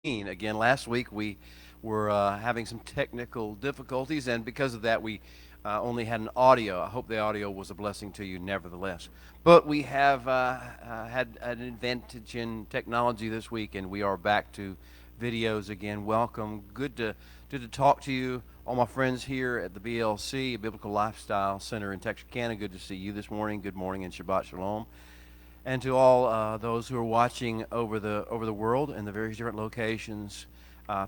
Again, last week we were having some technical difficulties, and because of that, we only had an audio. I hope the audio was a blessing to you, nevertheless. But we have had an advantage in technology this week, and we are back to videos again. Welcome. Good to talk to you, all my friends here at the BLC, Biblical Lifestyle Center in Texarkana. Good to see you this morning. Good morning and Shabbat Shalom. And to all those who are watching over the world in the various different locations,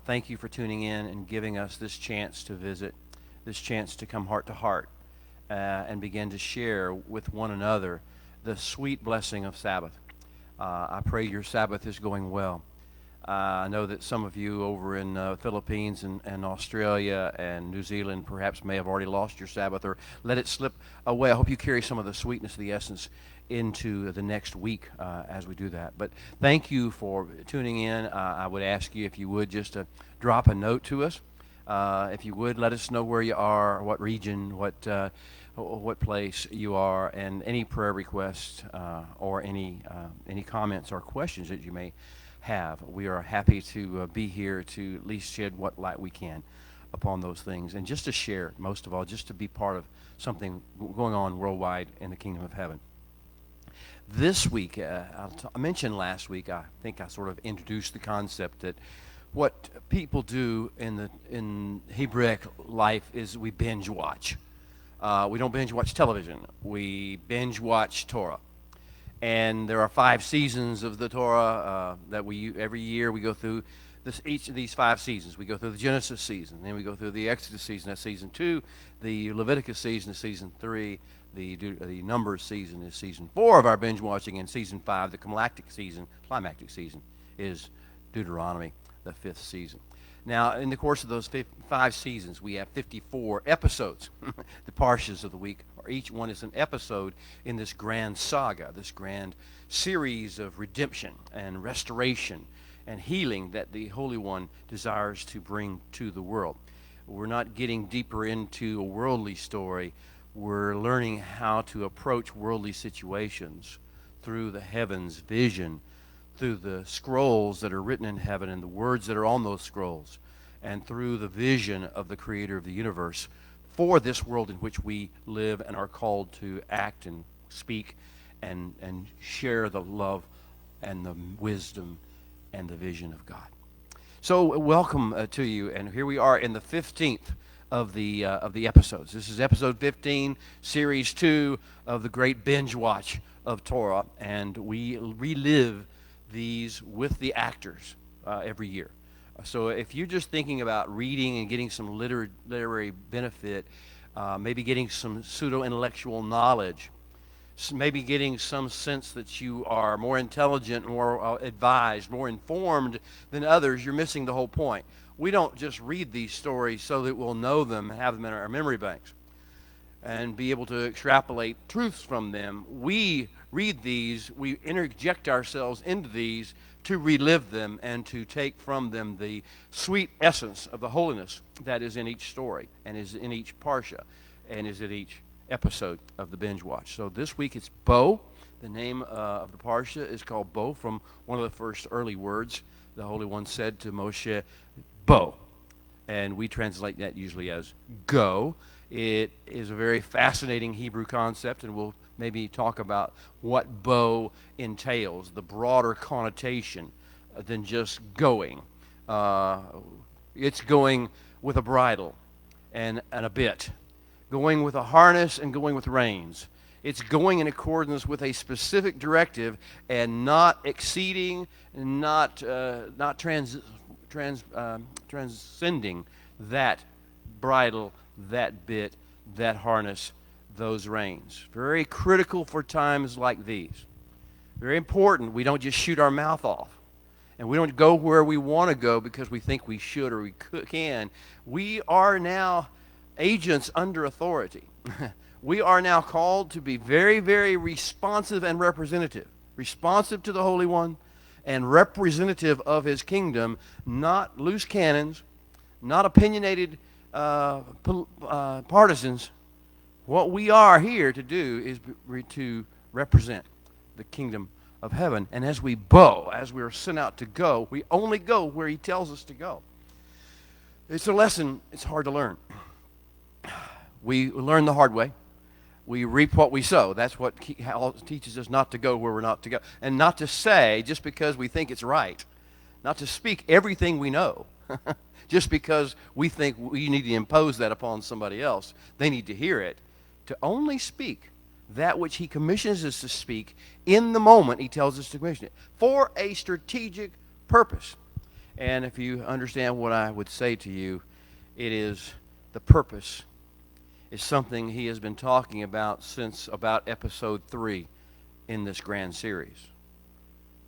thank you for tuning in and giving us this chance to visit, this chance to come heart to heart and begin to share with one another the sweet blessing of Sabbath. I pray your Sabbath is going well. I know that some of you over in Philippines and Australia and New Zealand perhaps may have already lost your Sabbath or let it slip away. I hope you carry some of the sweetness of the essence into the next week as we do that. But thank you for tuning in. I would ask you if you would just drop a note to us. If you would, let us know where you are, what region, what place you are, and any prayer requests or any comments or questions that you may have. We are happy to be here to at least shed what light we can upon those things, and just to share, most of all, just to be part of something going on worldwide in the kingdom of heaven. This week, I mentioned last week, I think I sort of introduced the concept that what people do in Hebraic life is we binge watch. We don't binge watch television. We binge watch Torah. And there are 5 seasons of the Torah that every year we go through each of these 5 seasons. We go through the Genesis season, then we go through the Exodus season, that's season 2, the Leviticus season is season 3, the Numbers season is season 4 of our binge watching, and season 5, the climactic season, is Deuteronomy, the 5th season. Now, in the course of those 5 seasons, we have 54 episodes, the parshas of the week, or each one is an episode in this grand saga, this grand series of redemption and restoration and healing that the Holy One desires to bring to the world. We're not getting deeper into a worldly story. We're learning how to approach worldly situations through the heavens vision, through the scrolls that are written in heaven and the words that are on those scrolls, and through the vision of the Creator of the universe for this world in which we live and are called to act and speak and share the love and the wisdom and the vision of God. So welcome to you, and here we are in the 15th of the episodes. This is episode 15, series 2 of the great binge watch of Torah, and we relive these with the actors every year. So if you're just thinking about reading and getting some literary benefit, maybe getting some pseudo-intellectual knowledge, maybe getting some sense that you are more intelligent, more advised, more informed than others, you're missing the whole point. We don't just read these stories so that we'll know them and have them in our memory banks and be able to extrapolate truths from them. We read these, we interject ourselves into these to relive them and to take from them the sweet essence of the holiness that is in each story and is in each parsha and is in each episode of the binge watch. So this week it's Bo. The name of the parsha is called Bo, from one of the first early words the Holy One said to Moshe, Bo. And we translate that usually as go. It is a very fascinating Hebrew concept, and we'll maybe talk about what Bo entails, the broader connotation than just going. It's going with a bridle and a bit, going with a harness and going with reins. It's going in accordance with a specific directive and not exceeding, not transcending that bridle, that bit, that harness, those reins. Very critical for times like these. Very important. We don't just shoot our mouth off. And we don't go where we want to go because we think we should or we can. We are now agents under authority. We are now called to be very, very responsive and representative. Responsive to the Holy One and representative of His kingdom, not loose cannons, not opinionated partisans. What we are here to do is to represent the kingdom of heaven. And as we bow, as we are sent out to go, we only go where he tells us to go. It's a lesson, it's hard to learn. We learn the hard way. We reap what we sow. That's what teaches us not to go where we're not to go. And not to say, just because we think it's right, not to speak everything we know, just because we think we need to impose that upon somebody else. They need to hear it. To only speak that which he commissions us to speak in the moment he tells us to commission it, for a strategic purpose. And if you understand what I would say to you, it is the purpose is something he has been talking about since about episode 3 in this grand series,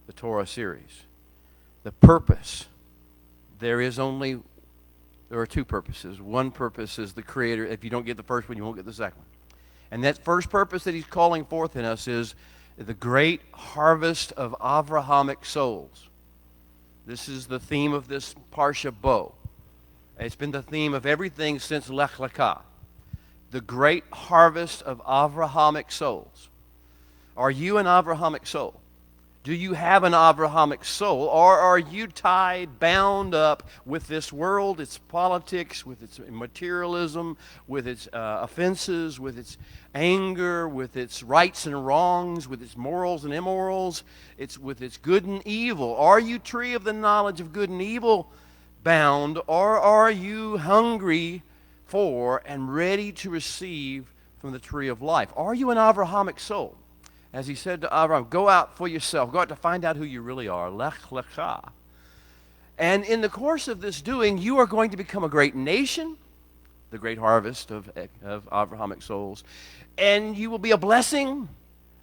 the Torah series. The purpose, there are two purposes. One purpose is the Creator. If you don't get the first one, you won't get the second one. And that first purpose that he's calling forth in us is the great harvest of Avrahamic souls. This is the theme of this Parsha Bo. It's been the theme of everything since Lech Lecha. The great harvest of Avrahamic souls. Are you an Avrahamic soul? Do you have an Avrahamic soul, or are you tied, bound up with this world, its politics, with its materialism, with its offenses, with its anger, with its rights and wrongs, with its morals and immorals, with its good and evil? Are you tree of the knowledge of good and evil bound, or are you hungry for and ready to receive from the tree of life? Are you an Avrahamic soul? As he said to Abraham, go out for yourself. Go out to find out who you really are. Lech lecha. And in the course of this doing, you are going to become a great nation, the great harvest of Avrahamic souls. And you will be a blessing,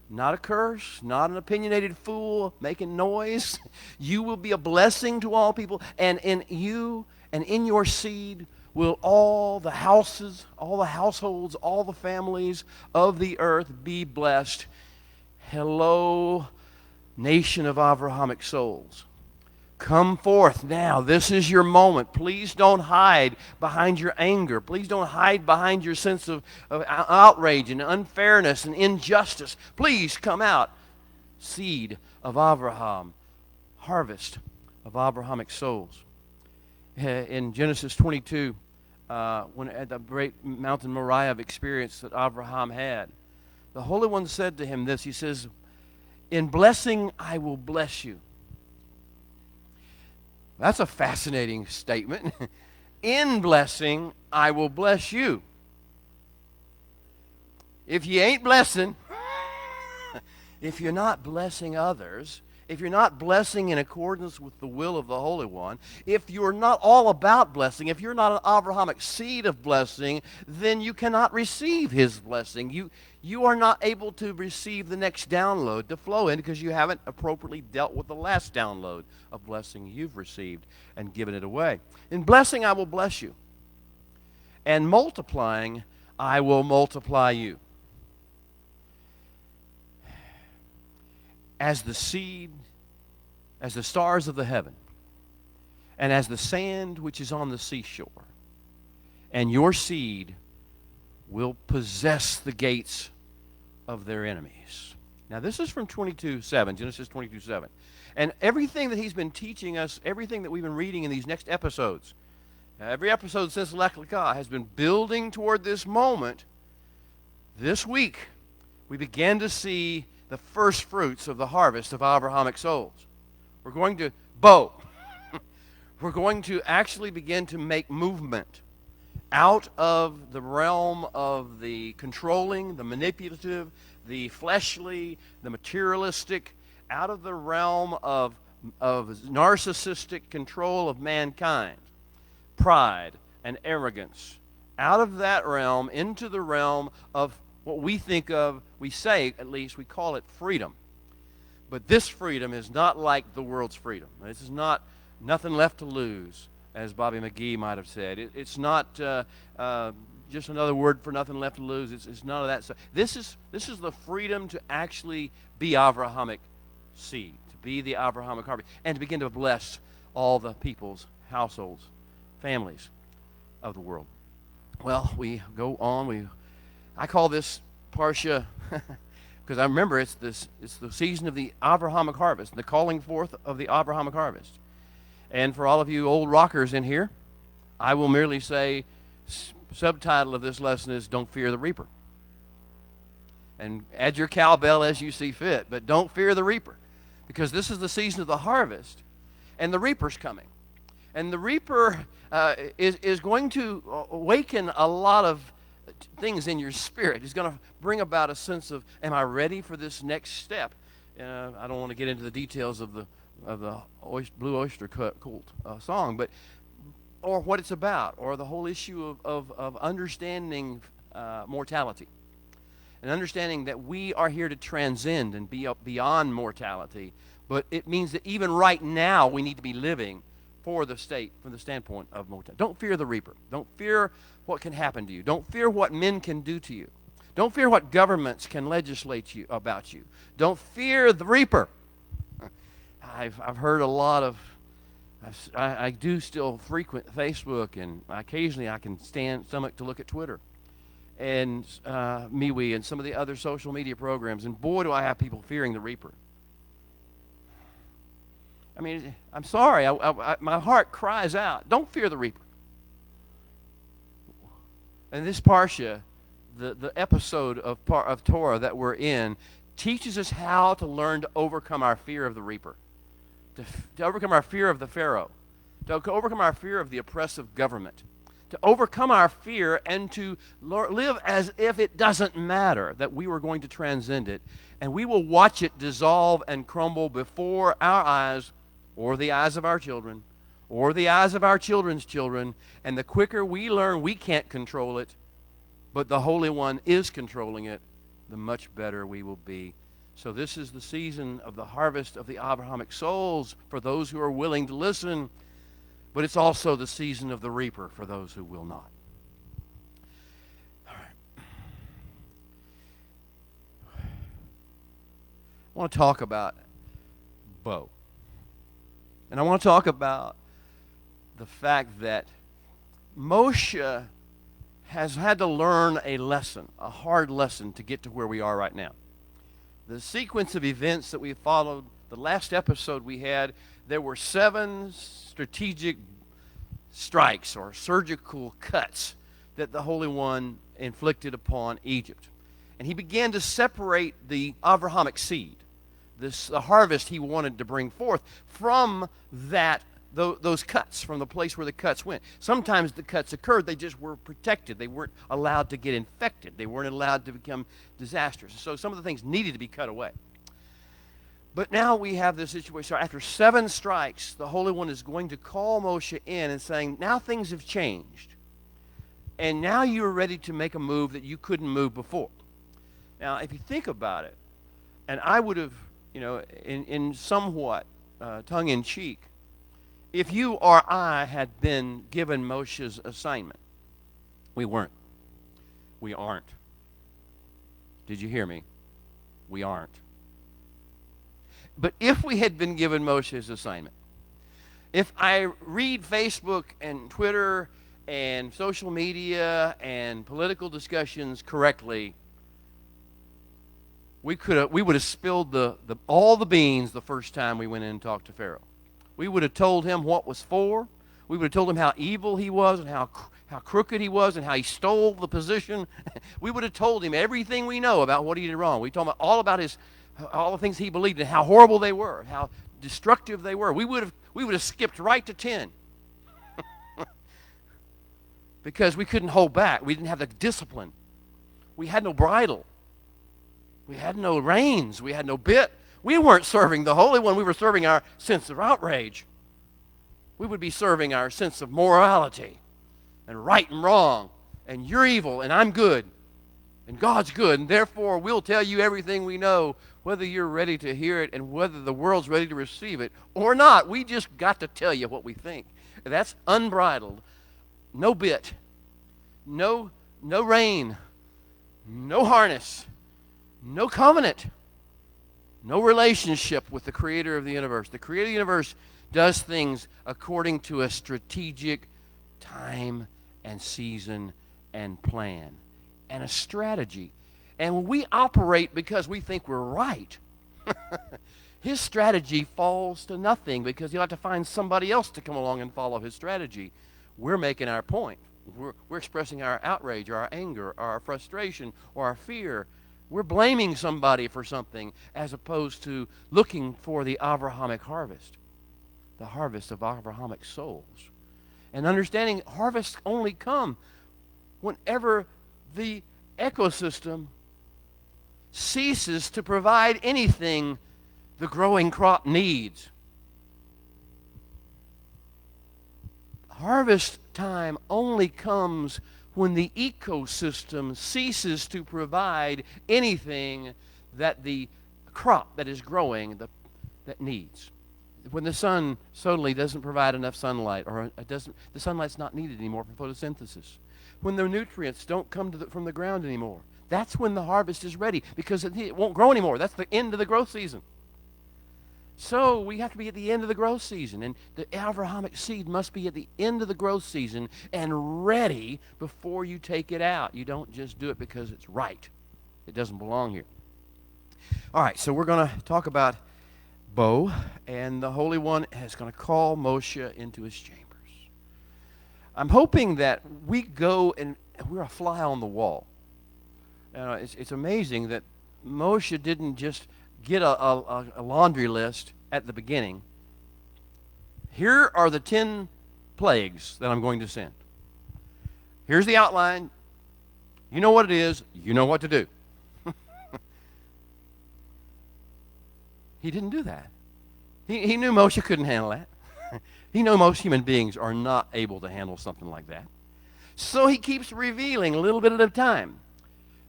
not a curse, not an opinionated fool making noise. You will be a blessing to all people. And in you and in your seed will all the houses, all the households, all the families of the earth be blessed. Hello, nation of Avrahamic souls. Come forth now. This is your moment. Please don't hide behind your anger. Please don't hide behind your sense of outrage and unfairness and injustice. Please come out. Seed of Abraham. Harvest of Avrahamic souls. In Genesis 22, when at the great mountain Moriah experience that Abraham had, the Holy One said to him this. He says, in blessing I will bless you. That's a fascinating statement. In blessing I will bless you. If you ain't blessing, if you're not blessing others, if you're not blessing in accordance with the will of the Holy One, if you're not all about blessing, if you're not an Avrahamic seed of blessing, then you cannot receive his blessing. You are not able to receive the next download to flow in because you haven't appropriately dealt with the last download of blessing you've received and given it away. In blessing, I will bless you. And multiplying, I will multiply you. As the seed, as the stars of the heaven, and as the sand which is on the seashore, and your seed will possess the gates of their enemies. Now this is from 22:7, Genesis 22:7. And everything that he's been teaching us, everything that we've been reading in these next episodes, every episode since Lech Lecha has been building toward this moment. This week, we began to see the first fruits of the harvest of Avrahamic souls. We're going to bow. We're going to actually begin to make movement out of the realm of the controlling, the manipulative, the fleshly, the materialistic, out of the realm of narcissistic control of mankind, pride and arrogance, out of that realm into the realm of what we think of, we say at least, we call it freedom. But this freedom is not like the world's freedom. This is not nothing left to lose, as Bobby McGee might have said. It's not just another word for nothing left to lose. It's none of that stuff. This is the freedom to actually be Avrahamic seed, to be the Avrahamic harvest, and to begin to bless all the peoples, households, families of the world. Well, we go on. I call this Parsha Because I remember it's the season of the Abrahamic harvest, the calling forth of the Abrahamic harvest. And for all of you old rockers in here, I will merely say, subtitle of this lesson is Don't Fear the Reaper. And add your cowbell as you see fit, but don't fear the reaper, because this is the season of the harvest, and the reaper's coming. And the reaper is going to awaken a lot of things in your spirit. He's going to bring about a sense of, am I ready for this next step? I don't want to get into the details of the Blue Oyster Cult song, but or what it's about, or the whole issue of understanding mortality, and understanding that we are here to transcend and be beyond mortality. But it means that even right now we need to be living from the standpoint of mortality. Don't fear the reaper. Don't fear what can happen to you. Don't fear what men can do to you. Don't fear what governments can legislate about you. Don't fear the reaper. I've heard a lot of, I do still frequent Facebook, and occasionally I can stomach to look at Twitter and MeWe and some of the other social media programs, and boy, do I have people fearing the reaper. I mean, I'm sorry, my heart cries out, don't fear the reaper. And this Parsha, the episode of Torah that we're in, teaches us how to learn to overcome our fear of the reaper, to overcome our fear of the Pharaoh, to overcome our fear of the oppressive government, to overcome our fear and to live as if it doesn't matter, that we were going to transcend it, and we will watch it dissolve and crumble before our eyes, or the eyes of our children, or the eyes of our children's children. And the quicker we learn we can't control it, but the Holy One is controlling it, the much better we will be. So this is the season of the harvest of the Abrahamic souls for those who are willing to listen, but it's also the season of the reaper for those who will not. All right. I want to talk about Bo. And I want to talk about the fact that Moshe has had to learn a lesson, a hard lesson, to get to where we are right now. The sequence of events that we followed, the last episode we had, there were 7 strategic strikes or surgical cuts that the Holy One inflicted upon Egypt. And he began to separate the Abrahamic seed, the harvest he wanted to bring forth, from those cuts, from the place where the cuts went. Sometimes the cuts occurred, they just were protected. They weren't allowed to get infected. They weren't allowed to become disastrous. So some of the things needed to be cut away. But now we have this situation. So after 7 strikes, the Holy One is going to call Moshe in and saying, now things have changed. And now you are ready to make a move that you couldn't move before. Now, if you think about it, and I would have, in somewhat tongue-in-cheek, if you or I had been given Moshe's assignment, we weren't. We aren't. Did you hear me? We aren't. But if we had been given Moshe's assignment, if I read Facebook and Twitter and social media and political discussions correctly, we would have spilled all the beans the first time we went in and talked to Pharaoh. We would have told him what was for. We would have told him how evil he was and how crooked he was and how he stole the position. We would have told him everything we know about what he did wrong. We told him all about all the things he believed and how horrible they were, how destructive they were. We would have skipped right to 10 because we couldn't hold back. We didn't have the discipline. We had no bridle. We had no reins. We had no bit. We weren't serving the Holy One. We were serving our sense of outrage. We would be serving our sense of morality and right and wrong, and you're evil and I'm good and God's good, and therefore we'll tell you everything we know, whether you're ready to hear it and whether the world's ready to receive it or not. We just got to tell you what we think. That's unbridled. No bit. No rein. No harness. No covenant. No relationship with the creator of the universe. The creator of the universe does things according to a strategic time and season and plan and a strategy. And when we operate because we think we're right, his strategy falls to nothing because he'll have to find somebody else to come along and follow his strategy. We're making our point. We're expressing our outrage or our anger or our frustration or our fear. We're blaming somebody for something as opposed to looking for the Avrahamic harvest, the harvest of Avrahamic souls. And understanding harvests only come whenever the ecosystem ceases to provide anything the growing crop needs. Harvest time only comes when the ecosystem ceases to provide anything that the crop that is growing that needs. When the sun suddenly doesn't provide enough sunlight, or the sunlight's not needed anymore for photosynthesis. When the nutrients don't come from the ground anymore, that's when the harvest is ready, because it won't grow anymore. That's the end of the growth season. So we have to be at the end of the growth season, and the Avrahamic seed must be at the end of the growth season and ready before you take it out. You don't just do it because it's right. It doesn't belong here. All right, so we're going to talk about Bo, and the Holy One is going to call Moshe into his chambers. I'm hoping that we go and we're a fly on the wall. It's amazing that Moshe didn't just get a laundry list at the beginning. Here are the 10 plagues that I'm going to send. Here's the outline. You know what it is. You know what to do. He didn't do that. He knew Moshe couldn't handle that. He knew most human beings are not able to handle something like that. So he keeps revealing a little bit at a time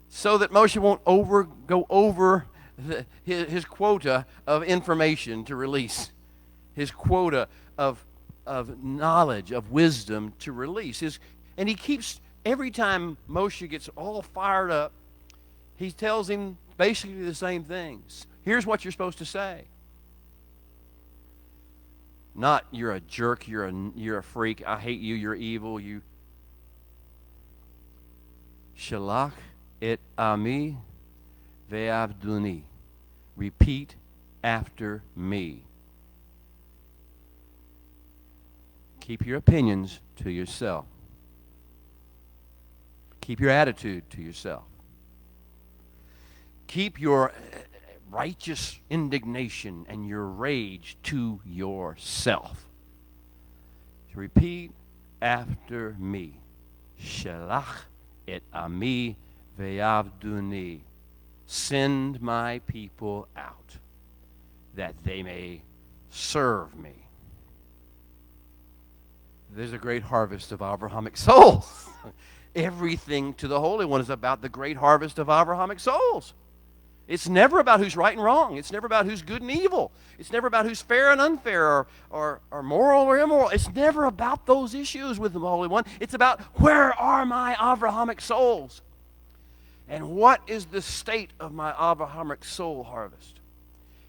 so that Moshe won't go over his quota of information to release, his quota of knowledge, of wisdom to release. And he keeps, every time Moshe gets all fired up, he tells him basically the same things. Here's what you're supposed to say. Not, you're a jerk, you're a freak, I hate you, you're evil, you. Shalach et ami ve'avduni. Repeat after me. Keep your opinions to yourself. Keep your attitude to yourself. Keep your righteous indignation and your rage to yourself. So repeat after me. Shalach et ami ve'avduni. Send my people out, that they may serve me. There's a great harvest of Avrahamic souls. Everything to the Holy One is about the great harvest of Avrahamic souls. It's never about who's right and wrong. It's never about who's good and evil. It's never about who's fair and unfair, or moral or immoral. It's never about those issues with the Holy One. It's about, where are my Avrahamic souls? And what is the state of my Avrahamic soul harvest?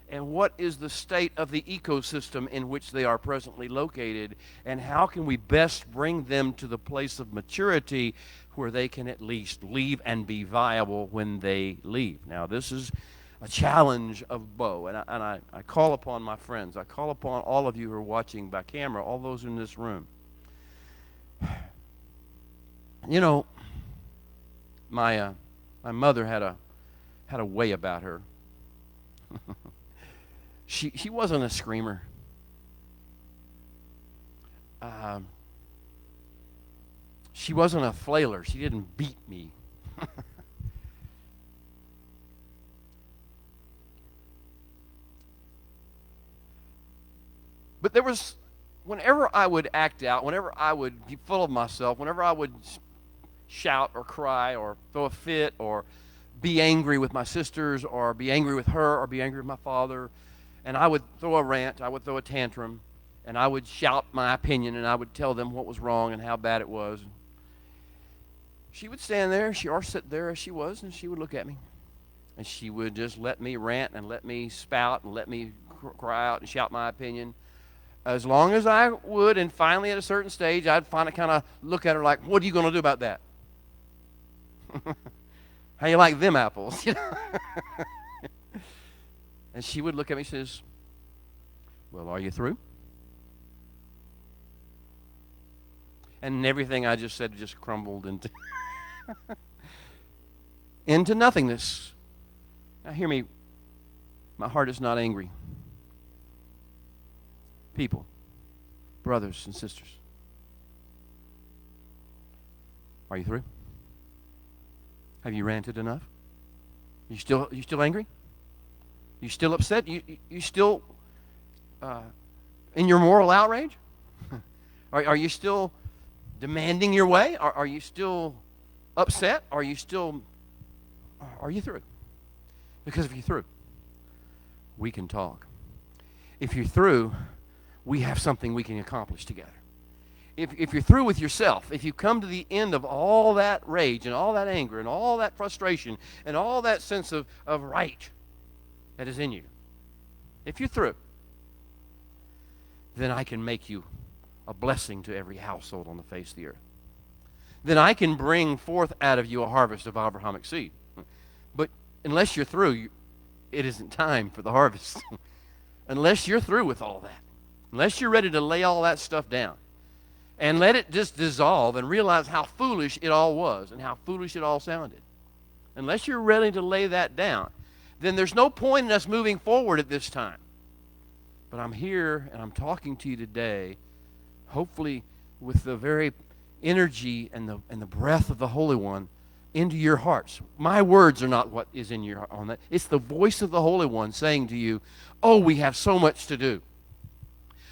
And what is the state of the ecosystem in which they are presently located? And how can we best bring them to the place of maturity where they can at least leave and be viable when they leave? Now, this is a challenge of Bo, and I call upon my friends. I call upon all of you who are watching by camera, all those in this room. You know, my mother had a way about her. She wasn't a screamer. She wasn't a flailer. She didn't beat me. But there was, whenever I would act out, whenever I would be full of myself, whenever I would shout or cry or throw a fit or be angry with my sisters or be angry with her or be angry with my father, and I would throw a rant, I would throw a tantrum, and I would shout my opinion, and I would tell them what was wrong and how bad it was. She would stand there, or sit there as she was, and she would look at me. And she would just let me rant and let me spout and let me cry out and shout my opinion. As long as I would, and finally at a certain stage, I'd finally kind of look at her like, what are you going to do about that? How you like them apples? And she would look at me and says, well, are you through? And everything I just said just crumbled into nothingness. Now hear me, my heart is not angry. People, brothers and sisters, are you through? Have you ranted enough? You still angry? You still upset? You still in your moral outrage? Are you still demanding your way? Are you still upset? Are you through? Because if you're through, we can talk. If you're through, we have something we can accomplish together. If you're through with yourself, if you come to the end of all that rage and all that anger and all that frustration and all that sense of right that is in you, if you're through, then I can make you a blessing to every household on the face of the earth. Then I can bring forth out of you a harvest of Abrahamic seed. But unless you're through, it isn't time for the harvest. Unless you're through with all that. Unless you're ready to lay all that stuff down and let it just dissolve and realize how foolish it all was and how foolish it all sounded. Unless you're ready to lay that down, then there's no point in us moving forward at this time. But I'm here and I'm talking to you today, hopefully with the very energy and the breath of the Holy One into your hearts. My words are not what is in your heart on that. It's the voice of the Holy One saying to you, oh, we have so much to do.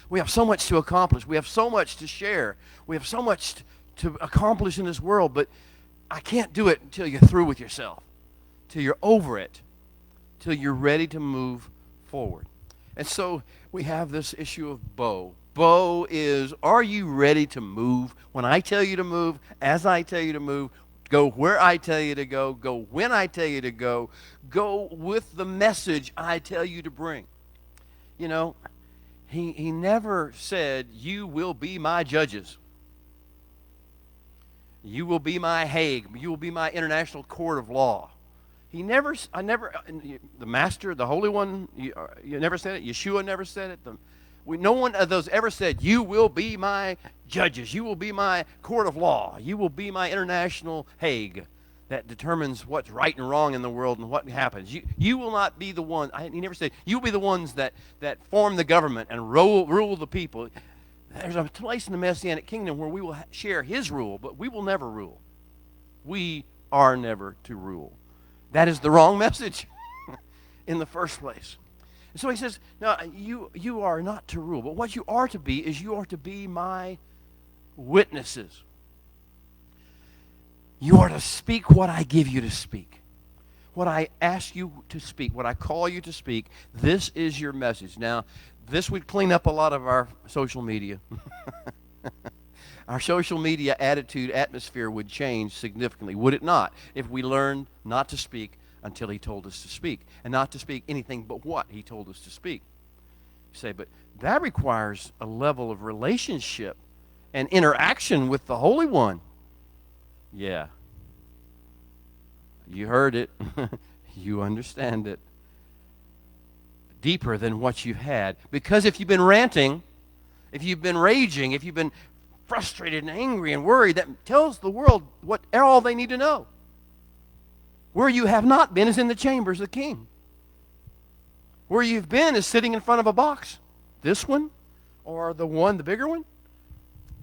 We have so much to accomplish. We have so much to share. We have so much to accomplish in this world, but I can't do it until you're through with yourself, till you're over it, till you're ready to move forward. And so we have this issue of Bo. Bo is, are you ready to move? When I tell you to move, as I tell you to move, go where I tell you to go when I tell you to go with the message I tell you to bring. You know, he never said, you will be my judges. You will be my Hague. You will be my international court of law. The Master, the Holy One, you never said it. Yeshua never said it. No one of those ever said, you will be my judges. You will be my court of law. You will be my international Hague that determines what's right and wrong in the world and what happens. You will not be the one. He never said, you will be the ones that form the government and rule the people. There's a place in the Messianic kingdom where we will share his rule, but we will never rule. We are never to rule. That is the wrong message in the first place. And so he says, no, you are not to rule, but what you are to be is you are to be my witnesses. You are to speak what I give you to speak. What I ask you to speak, what I call you to speak, this is your message. Now, this would clean up a lot of our social media. Our social media attitude, atmosphere would change significantly, would it not, if we learned not to speak until he told us to speak, and not to speak anything but what he told us to speak. You say, but that requires a level of relationship and interaction with the Holy One. Yeah. You heard it. You understand it. Deeper than what you've had. Because if you've been ranting, if you've been raging, if you've been frustrated and angry and worried, that tells the world what all they need to know. Where you have not been is in the chambers of the king. Where you've been is sitting in front of a box. This one, or the bigger one,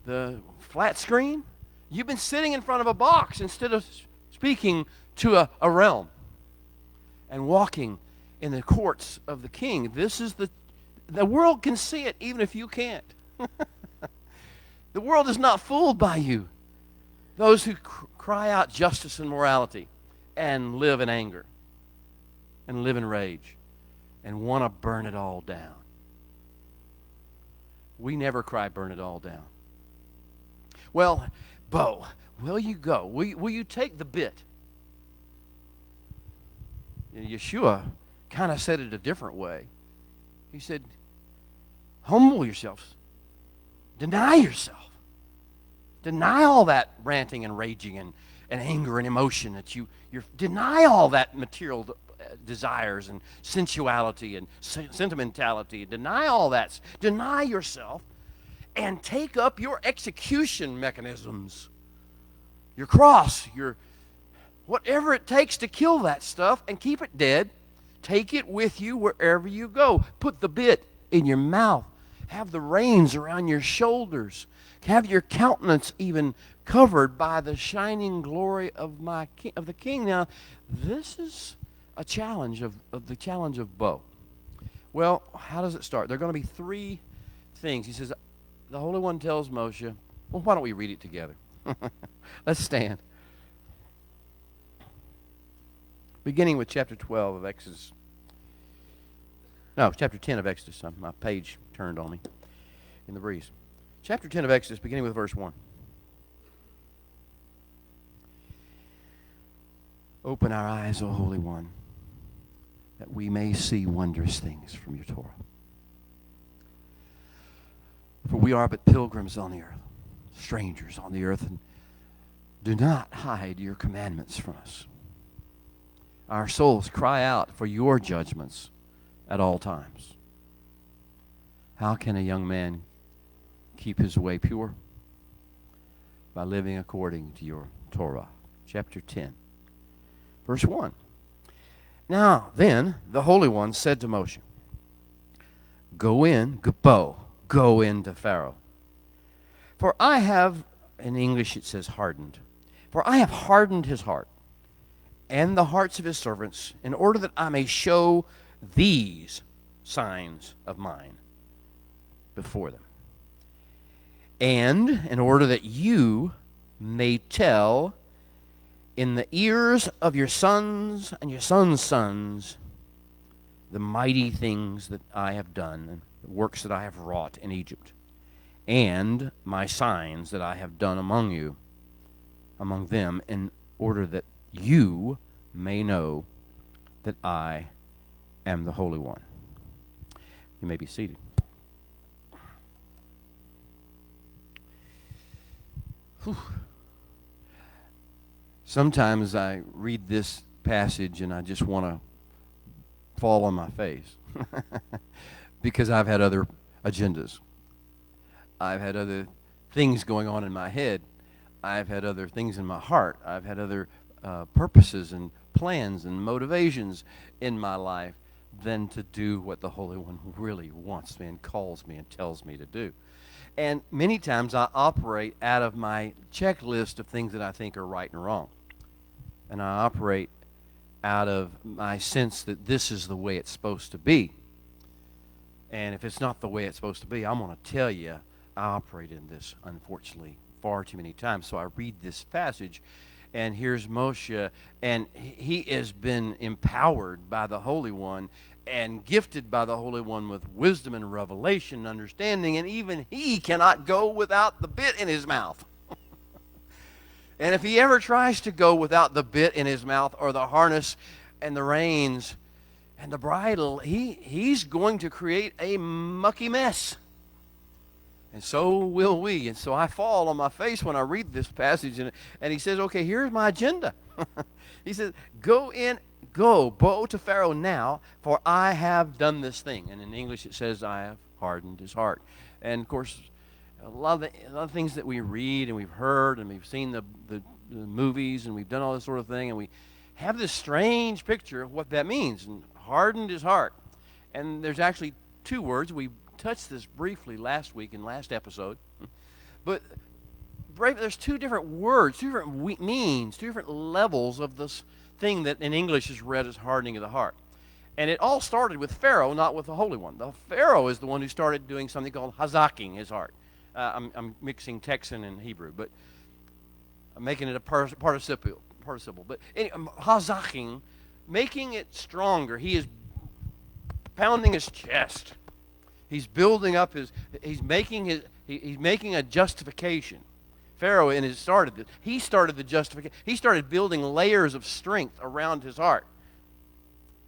the flat screen. You've been sitting in front of a box instead of speaking to a realm and walking in the courts of the king. This is the world can see it even if you can't. The world is not fooled by you. Those who cry out justice and morality and live in anger and live in rage and want to burn it all down. We never cry, burn it all down. Well, Bo, will you go? Will you take the bit? And Yeshua kind of said it a different way. He said, humble yourselves. Deny yourself. Deny all that ranting and raging and anger and emotion, that you deny all that material desires and sensuality and sentimentality. Deny all that. Deny yourself and take up your execution mechanisms, your cross, your whatever it takes to kill that stuff and keep it dead. Take it with you wherever you go. Put the bit in your mouth. Have the reins around your shoulders. Have your countenance even covered by the shining glory of the King. Now, this is a challenge of the challenge of Bo. Well, how does it start? There are going to be three things. He says, the Holy One tells Moshe, well, why don't we read it together? Let's stand. Beginning with chapter 12 of Exodus. No, chapter 10 of Exodus. My page turned on me in the breeze. Chapter 10 of Exodus, beginning with verse 1. Open our eyes, O Holy One, that we may see wondrous things from your Torah. For we are but pilgrims on the earth, strangers on the earth, and do not hide your commandments from us. Our souls cry out for your judgments at all times. How can a young man keep his way pure? By living according to your Torah. Chapter 10, verse 1. Now then, the Holy One said to Moshe, go into Pharaoh. For I have, in English it says hardened, for I have hardened his heart and the hearts of his servants, in order that I may show these signs of mine before them. And in order that you may tell in the ears of your sons and your sons' sons the mighty things that I have done, and the works that I have wrought in Egypt, and my signs that I have done among them, in order that you may know that I am the Holy One. You may be seated. Whew. Sometimes I read this passage and I just want to fall on my face because I've had other agendas. I've had other things going on in my head. I've had other things in my heart. I've had other purposes and plans and motivations in my life than to do what the Holy One really wants me and calls me and tells me to do. And many times I operate out of my checklist of things that I think are right and wrong. And I operate out of my sense that this is the way it's supposed to be. And if it's not the way it's supposed to be, I'm going to tell you, I operate in this, unfortunately, far too many times. So I read this passage, and here's Moshe, and he has been empowered by the Holy One and gifted by the Holy One with wisdom and revelation and understanding, and even he cannot go without the bit in his mouth. And if he ever tries to go without the bit in his mouth or the harness and the reins and the bridle, he's going to create a mucky mess. And so will we. And so I fall on my face when I read this passage. And he says, okay, here's my agenda. He says, go, Bo to Pharaoh now, for I have done this thing. And in English it says, I have hardened his heart. And of course, a lot of things that we read and we've heard and we've seen the movies and we've done all this sort of thing, and we have this strange picture of what that means. And hardened his heart. And there's actually two words. We touched this briefly last week in last episode. But there's two different words, two different meanings, two different levels of this thing that in English is read as hardening of the heart. And it all started with Pharaoh, not with the Holy One. The Pharaoh is the one who started doing something called hazaking his heart. I'm mixing Texan and Hebrew, but I'm making it a participle. But anyway, hazaking, making it stronger. He is pounding his chest. He's building up he's making a justification. Pharaoh he started the justification. He started building layers of strength around his heart.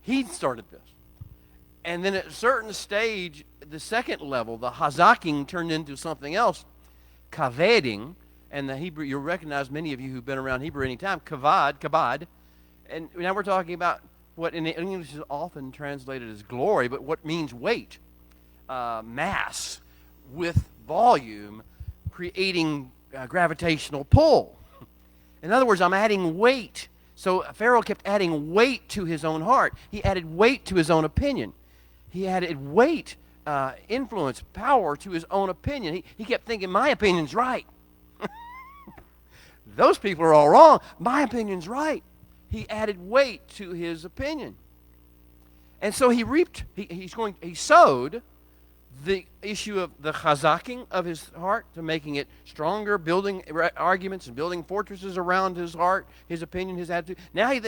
He started this. And then at a certain stage, the second level, the hazaking, turned into something else, kaveding, And the Hebrew, you'll recognize, many of you who've been around Hebrew any time, kavod, kabod. And now we're talking about what in English is often translated as glory, but what means weight, mass, with volume, creating gravitational pull. In other words, I'm adding weight. So Pharaoh kept adding weight to his own heart. He added weight to his own opinion. He added weight, influence, power to his own opinion. He kept thinking, my opinion's right. Those people are all wrong. My opinion's right. He added weight to his opinion. And so he reaped, he sowed the issue of the chazaking of his heart, to making it stronger, building arguments and building fortresses around his heart, his opinion, his attitude. Now he's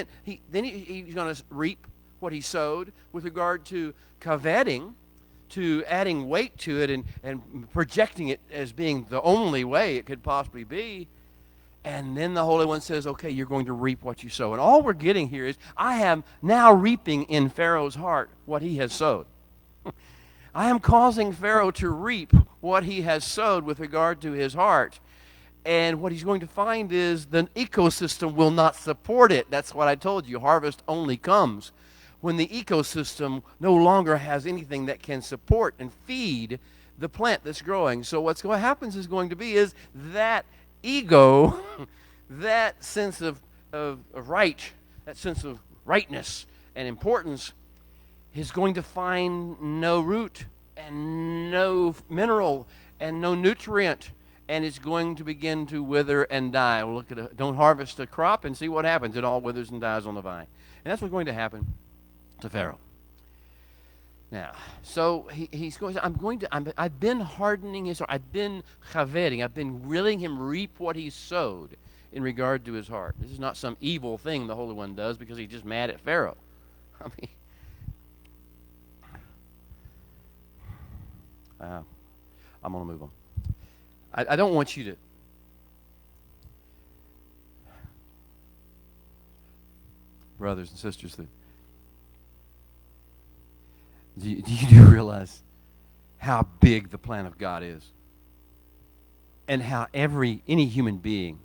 going to reap what he sowed with regard to kaveding, to adding weight to it and projecting it as being the only way it could possibly be. And then the Holy One says, okay, you're going to reap what you sow. And all we're getting here is, I am now reaping in Pharaoh's heart what he has sowed. I am causing Pharaoh to reap what he has sowed with regard to his heart. And what he's going to find is the ecosystem will not support it. That's what I told you. Harvest only comes when the ecosystem no longer has anything that can support and feed the plant that's growing. So what's going to happen is that ego, that sense of right, that sense of rightness and importance, is going to find no root and no mineral and no nutrient, and it's going to begin to wither and die. We'll don't harvest a crop and see what happens. It all withers and dies on the vine. And that's what's going to happen to Pharaoh. Now, so he's going. I've been hardening his heart. I've been chaveding. I've been letting him reap what he sowed in regard to his heart. This is not some evil thing the Holy One does because he's just mad at Pharaoh. I mean, I'm going to move on. I don't want you to. Brothers and sisters, do you realize how big the plan of God is? And how any human being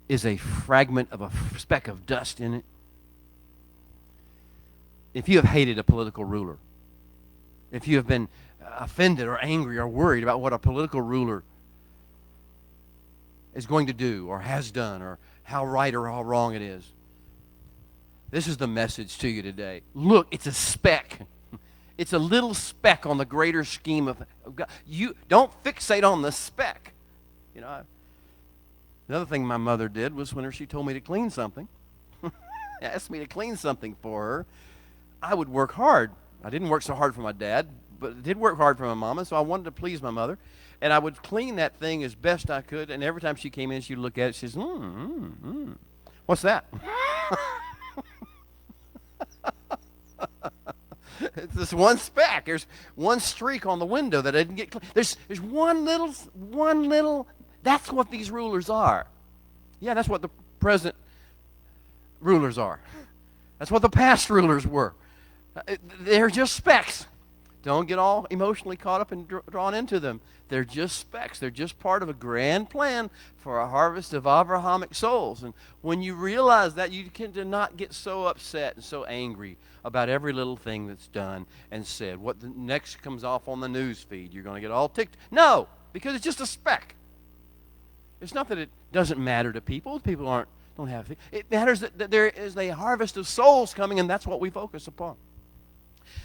is a fragment of a speck of dust in it? If you have hated a political ruler, if you have been offended or angry or worried about what a political ruler is going to do or has done or how right or how wrong it is, this is the message to you today. Look, it's a speck. It's a little speck on the greater scheme of God. You don't fixate on the speck. You know, another thing my mother did was whenever she told me to clean something, asked me to clean something for her, I would work hard. I didn't work so hard for my dad, but I did work hard for my mama, so I wanted to please my mother. And I would clean that thing as best I could, and every time she came in, she'd look at it, she says, what's that? It's this one speck. There's one streak on the window that I didn't get clean. There's one little, that's what these rulers are. Yeah, that's what the present rulers are. That's what the past rulers were. They're just specks. Don't get all emotionally caught up and drawn into them. They're just specks. They're just part of a grand plan for a harvest of Abrahamic souls. And when you realize that, you can not get so upset and so angry about every little thing that's done and said. What the next comes off on the news feed, you're going to get all ticked. No, because it's just a speck. It's not that it doesn't matter to people. People don't have. It matters that there is a harvest of souls coming, and that's what we focus upon.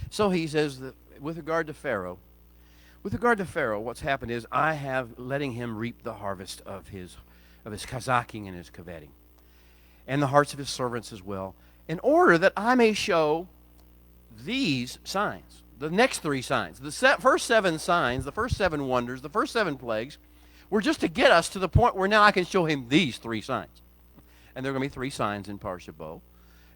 So he says that with regard to Pharaoh, what's happened is I have letting him reap the harvest of his kazaking and his kavetting, and the hearts of his servants as well, in order that I may show these signs, the next three signs. The first 7 signs, the first 7 wonders, the first 7 plagues, were just to get us to the point where now I can show him these 3 signs. And there are going to be 3 signs in Parsha Bo.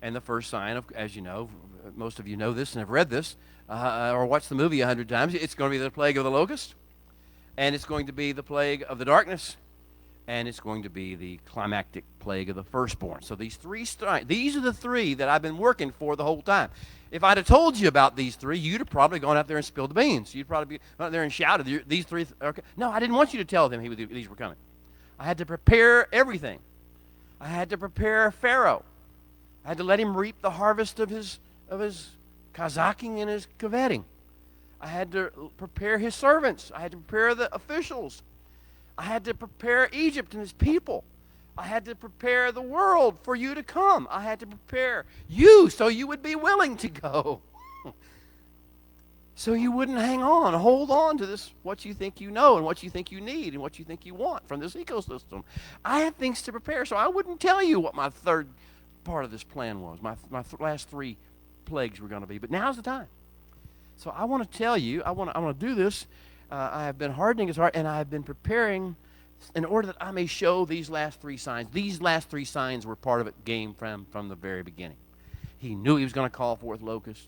And the first sign, as you know, most of you know this and have read this, or watched the movie 100 times, it's going to be the plague of the locust, and it's going to be the plague of the darkness, and it's going to be the climactic plague of the firstborn. So these are the 3 that I've been working for the whole time. If I'd have told you about these 3, you'd have probably gone out there and spilled the beans. You'd probably be out there and shouted, these 3, okay. No, I didn't want you to tell them these were coming. I had to prepare everything. I had to prepare Pharaoh. I had to let him reap the harvest of his kazaking and his coveting. I had to prepare his servants. I had to prepare the officials. I had to prepare Egypt and his people. I had to prepare the world for you to come. I had to prepare you so you would be willing to go. So you wouldn't hold on to this, what you think you know and what you think you need and what you think you want from this ecosystem. I had things to prepare, so I wouldn't tell you what my third part of this plan was, my last 3 plagues were going to be. But now's the time. So I want to tell you, I want to do this. I have been hardening his heart, and I have been preparing in order that I may show these last 3 signs. These last 3 signs were part of it game from the very beginning. He knew he was going to call forth locusts.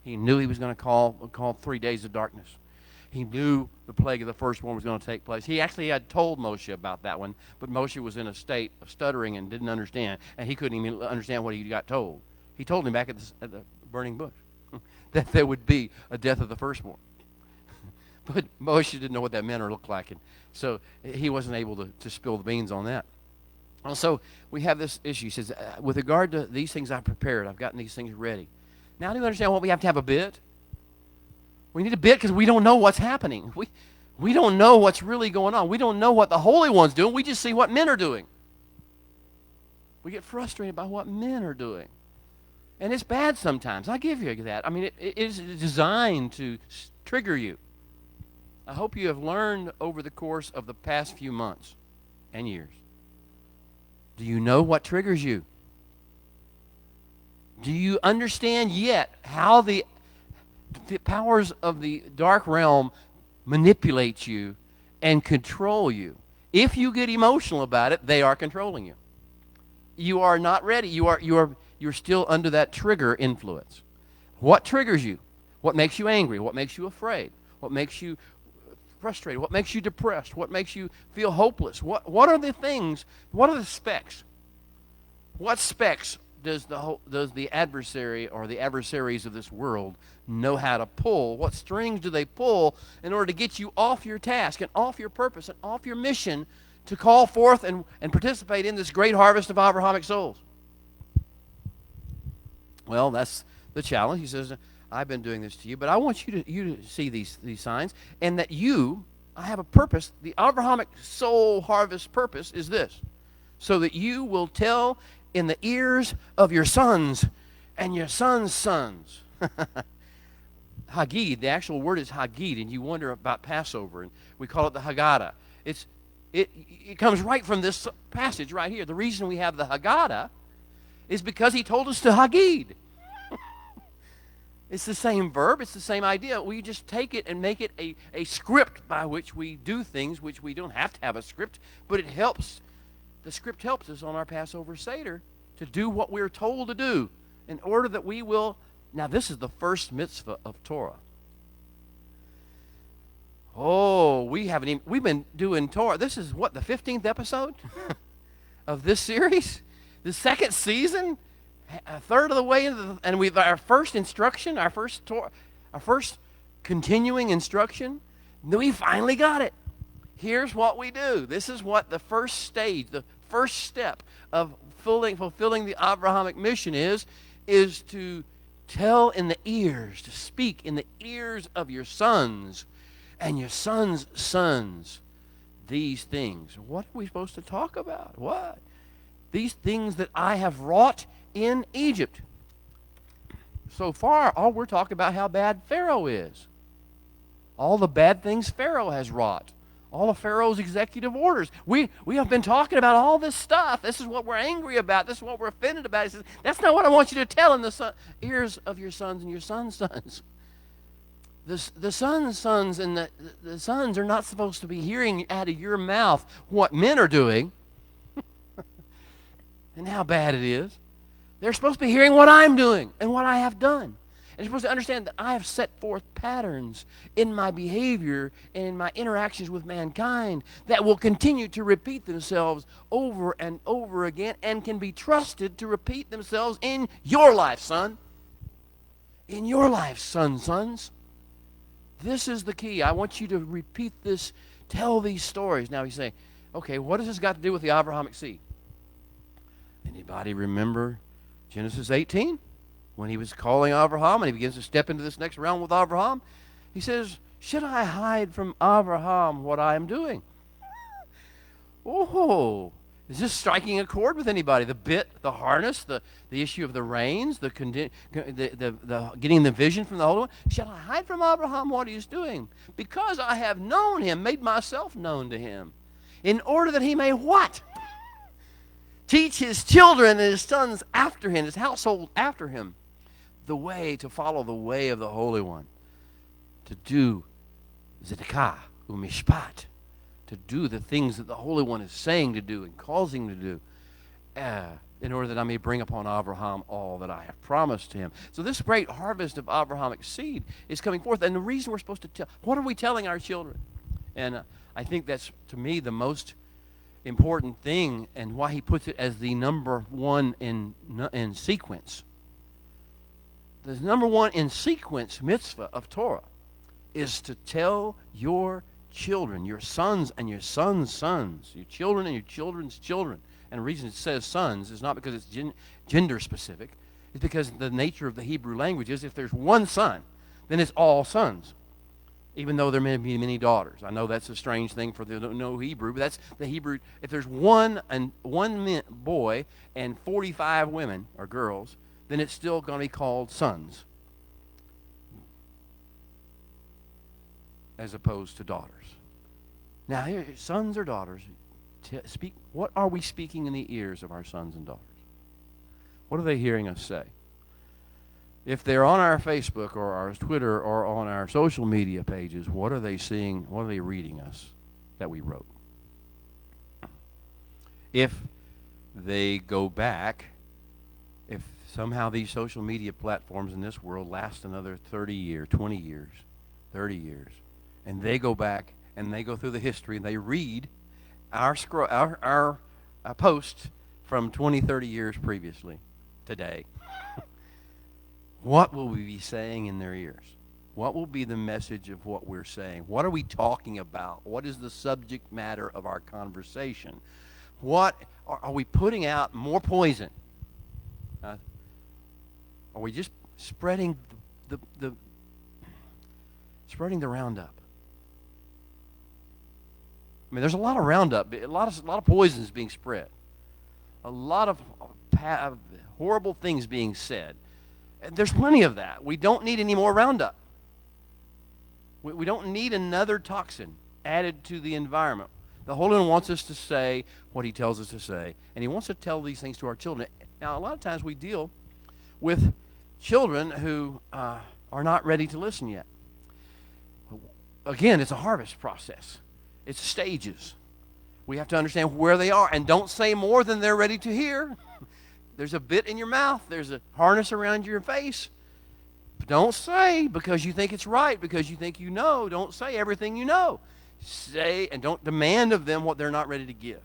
He knew he was going to call 3 days of darkness. He knew the plague of the first one was going to take place. He actually had told Moshe about that one, but Moshe was in a state of stuttering and didn't understand, and he couldn't even understand what he got told. He told him back at the burning bush that there would be a death of the firstborn. But Moshe didn't know what that meant or looked like, and so he wasn't able to spill the beans on that. Also, we have this issue. He says, with regard to these things I've prepared, I've gotten these things ready. Now do you understand what we have to have a bit? We need a bit because we don't know what's happening. We don't know what's really going on. We don't know what the Holy One's doing. We just see what men are doing. We get frustrated by what men are doing. And it's bad sometimes. I give you that. I mean, it is designed to trigger you. I hope you have learned over the course of the past few months and years. Do you know what triggers you? Do you understand yet how the powers of the dark realm manipulate you and control you? If you get emotional about it, they are controlling you. You are not ready. You're still under that trigger influence. What triggers you? What makes you angry? What makes you afraid? What makes you frustrated? What makes you depressed? What makes you feel hopeless? What are the things? What are the specs? What specs does the adversary or the adversaries of this world know how to pull? What strings do they pull in order to get you off your task and off your purpose and off your mission to call forth and participate in this great harvest of Abrahamic souls? Well, that's the challenge. He says, I've been doing this to you, but I want you to see these signs, and that I have a purpose. The Abrahamic soul harvest purpose is this, so that you will tell in the ears of your sons and your sons' sons. Hagid, the actual word is Hagid, and you wonder about Passover, and we call it the Haggadah. It comes right from this passage right here. The reason we have the Haggadah is because he told us to Hagid. It's the same verb. It's the same idea. We just take it and make it a script by which we do things, which we don't have to have a script, but it helps. The script helps us on our Passover Seder to do what we're told to do in order that we will. Now, this is the first mitzvah of Torah. Oh, we've been doing Torah. This is what, the 15th episode of this series? The second season? A third of the way into and we've our first instruction, our first continuing instruction. We finally got it. Here's what we do. This is what the first stage, the first step of fulfilling the Abrahamic mission is to tell in the ears, to speak in the ears of your sons and your sons' sons these things. What are we supposed to talk about? What? These things that I have wrought in Egypt. So far, all we're talking about how bad Pharaoh is. All the bad things Pharaoh has wrought. All of Pharaoh's executive orders. We have been talking about all this stuff. This is what we're angry about. This is what we're offended about. He says, that's not what I want you to tell in the ears of your sons and your sons' sons. The sons' sons and the sons are not supposed to be hearing out of your mouth what men are doing and how bad it is. They're supposed to be hearing what I'm doing and what I have done. And they're supposed to understand that I have set forth patterns in my behavior and in my interactions with mankind that will continue to repeat themselves over and over again and can be trusted to repeat themselves in your life, son. In your life, sons. This is the key. I want you to repeat this, tell these stories. Now he's saying, Okay, what has this got to do with the Abrahamic seed? Anybody remember Genesis 18? When he was calling Abraham and he begins to step into this next realm with Abraham, he says, should I hide from Abraham what I am doing? Oh, is this striking a chord with anybody? The bit, the harness, the issue of the reins, the getting the vision from the Holy One. Shall I hide from Abraham what he is doing? Because I have known him, made myself known to him, in order that he may what? Teach his children and his sons after him, his household after him, the way to follow the way of the Holy One, to do zedekah umishpat, to do the things that the Holy One is saying to do and causing to do, in order that I may bring upon Abraham all that I have promised him. So this great harvest of Abrahamic seed is coming forth, and the reason we're supposed to tell, what are we telling our children? And I think that's, to me, the most important thing, and why he puts it as the number one in sequence. The number one in sequence mitzvah of Torah is to tell your children, your sons and your sons' sons, your children and your children's children. And the reason it says sons is not because it's gender specific. It's because the nature of the Hebrew language is if there's one son, then it's all sons, even though there may be many daughters. I know that's a strange thing for those who don't know Hebrew, but that's the Hebrew. If there's one boy and 45 women or girls, then it's still going to be called sons, as opposed to daughters. Now, here, sons or daughters, speak. What are we speaking in the ears of our sons and daughters? What are they hearing us say? If they're on our Facebook or our Twitter or on our social media pages, what are they seeing? What are they reading us that we wrote? If they go back, if somehow these social media platforms in this world last another 30 years, 20 years, 30 years, and they go back and they go through the history and they read our post from 20, 30 years previously today, what will we be saying in their ears? What will be the message of what we're saying? What are we talking about? What is the subject matter of our conversation? What are we putting out more poison? Are we just spreading the Roundup? I mean, there's a lot of Roundup, a lot of poisons being spread, a lot of horrible things being said. And there's plenty of that. We don't need any more Roundup. We don't need another toxin added to the environment. The Holy One wants us to say what he tells us to say, and he wants to tell these things to our children. Now, a lot of times we deal with children who are not ready to listen yet. Again, it's a harvest process. It's stages. We have to understand where they are, and don't say more than they're ready to hear. There's a bit in your mouth. There's a harness around your face. But don't say because you think it's right, because you think you know. Don't say everything you know. Say, and don't demand of them what they're not ready to give.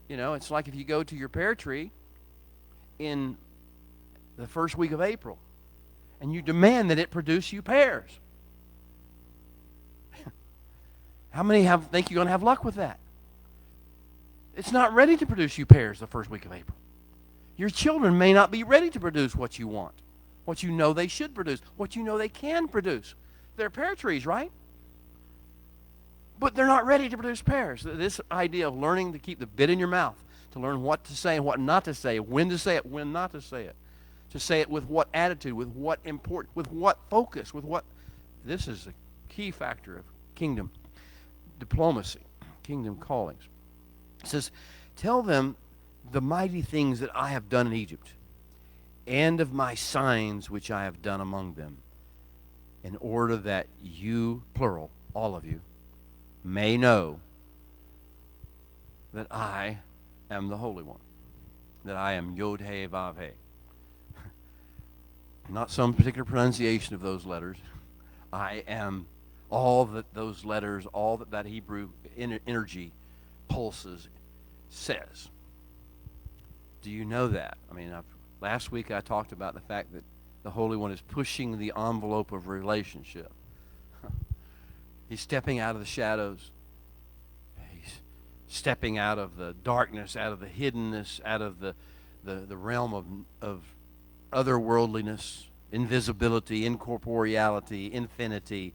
You know, it's like if you go to your pear tree in the first week of April, and you demand that it produce you pears. How many think you're going to have luck with that? It's not ready to produce you pears the first week of April. Your children may not be ready to produce what you want, what you know they should produce, what you know they can produce. They're pear trees, right? But they're not ready to produce pears. This idea of learning to keep the bit in your mouth, to learn what to say and what not to say, when to say it, when not to say it with what attitude, with what importance, with what focus, with what... This is a key factor of kingdom diplomacy, kingdom callings. It says, tell them the mighty things that I have done in Egypt, and of my signs which I have done among them, in order that you, plural, all of you, may know that I am the Holy One, that I am Yod-Heh Vav-Heh. Not some particular pronunciation of those letters. I am all that those letters, all that Hebrew energy pulses says. Do you know that? I mean, last week I talked about the fact that the Holy One is pushing the envelope of relationship. He's stepping out of the shadows. He's stepping out of the darkness, out of the hiddenness, out of the realm of otherworldliness, invisibility, incorporeality, infinity.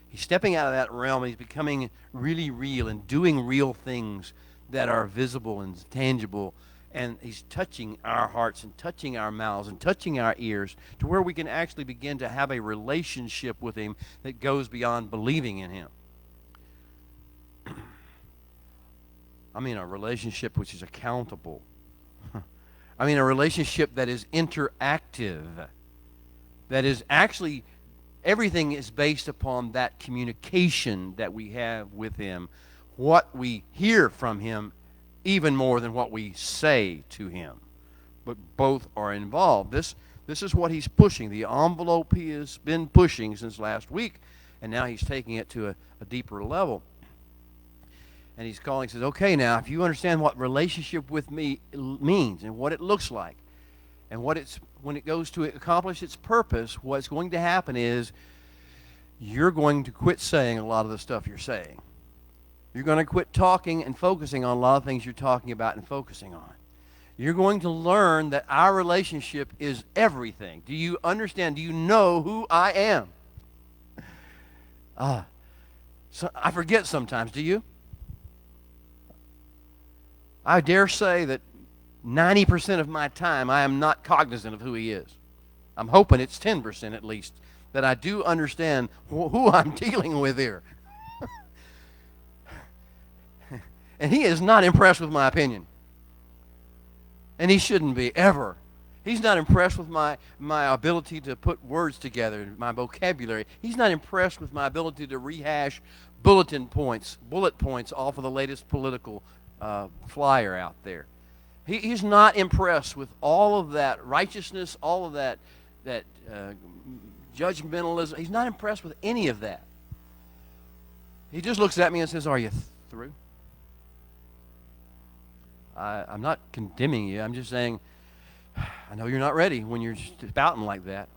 He's stepping out of that realm. He's becoming really real and doing real things that are visible and tangible. And he's touching our hearts and touching our mouths and touching our ears to where we can actually begin to have a relationship with him that goes beyond believing in him. I mean, a relationship which is accountable. I mean, a relationship that is interactive, that is actually, everything is based upon that communication that we have with him, what we hear from him, even more than what we say to him. But both are involved. This is what he's pushing. The envelope he has been pushing since last week, and now he's taking it to a deeper level. And he's calling, says, okay, now, if you understand what relationship with me means and what it looks like, and when it goes to accomplish its purpose, what's going to happen is you're going to quit saying a lot of the stuff you're saying. You're going to quit talking and focusing on a lot of things you're talking about and focusing on. You're going to learn that our relationship is everything. Do you understand? Do you know who I am? So I forget sometimes, do you? I dare say that 90% of my time I am not cognizant of who he is. I'm hoping it's 10% at least, that I do understand who I'm dealing with here. And he is not impressed with my opinion. And he shouldn't be, ever. He's not impressed with my ability to put words together, my vocabulary. He's not impressed with my ability to rehash bullet points off of the latest political flyer out there. He's not impressed with all of that righteousness, all of that judgmentalism. He's not impressed with any of that. He just looks at me and says, are you through? I'm not condemning you. I'm just saying, I know you're not ready when you're just spouting like that.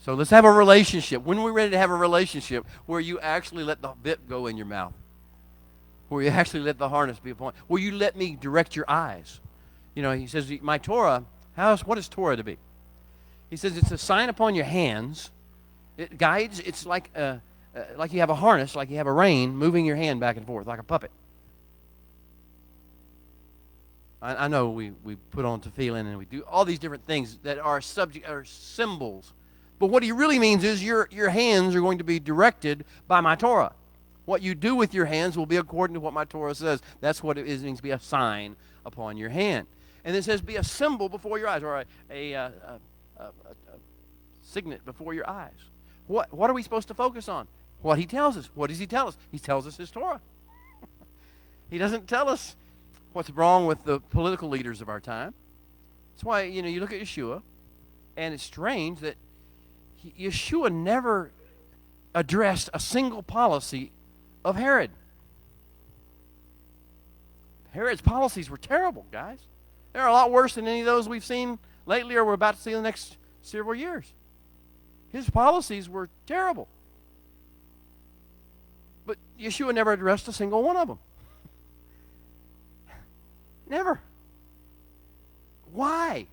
So let's have a relationship. When we're ready to have a relationship where you actually let the bit go in your mouth, where you actually let the harness be upon, where you let me direct your eyes. You know, he says, my Torah, what is Torah to be? He says it's a sign upon your hands. It guides. It's like you have a harness, like you have a rein, moving your hand back and forth, like a puppet. I know we put on tefillin and we do all these different things that are symbols. But what he really means is your hands are going to be directed by my Torah. What you do with your hands will be according to what my Torah says. That's what it means to be a sign upon your hand. And it says be a symbol before your eyes, or a signet before your eyes. What are we supposed to focus on? What he tells us. What does he tell us? He tells us his Torah. He doesn't tell us what's wrong with the political leaders of our time. That's why, you look at Yeshua, and it's strange that Yeshua never addressed a single policy of Herod. Herod's policies were terrible, guys. They're a lot worse than any of those we've seen lately or we're about to see in the next several years. His policies were terrible. But Yeshua never addressed a single one of them. Never. Why?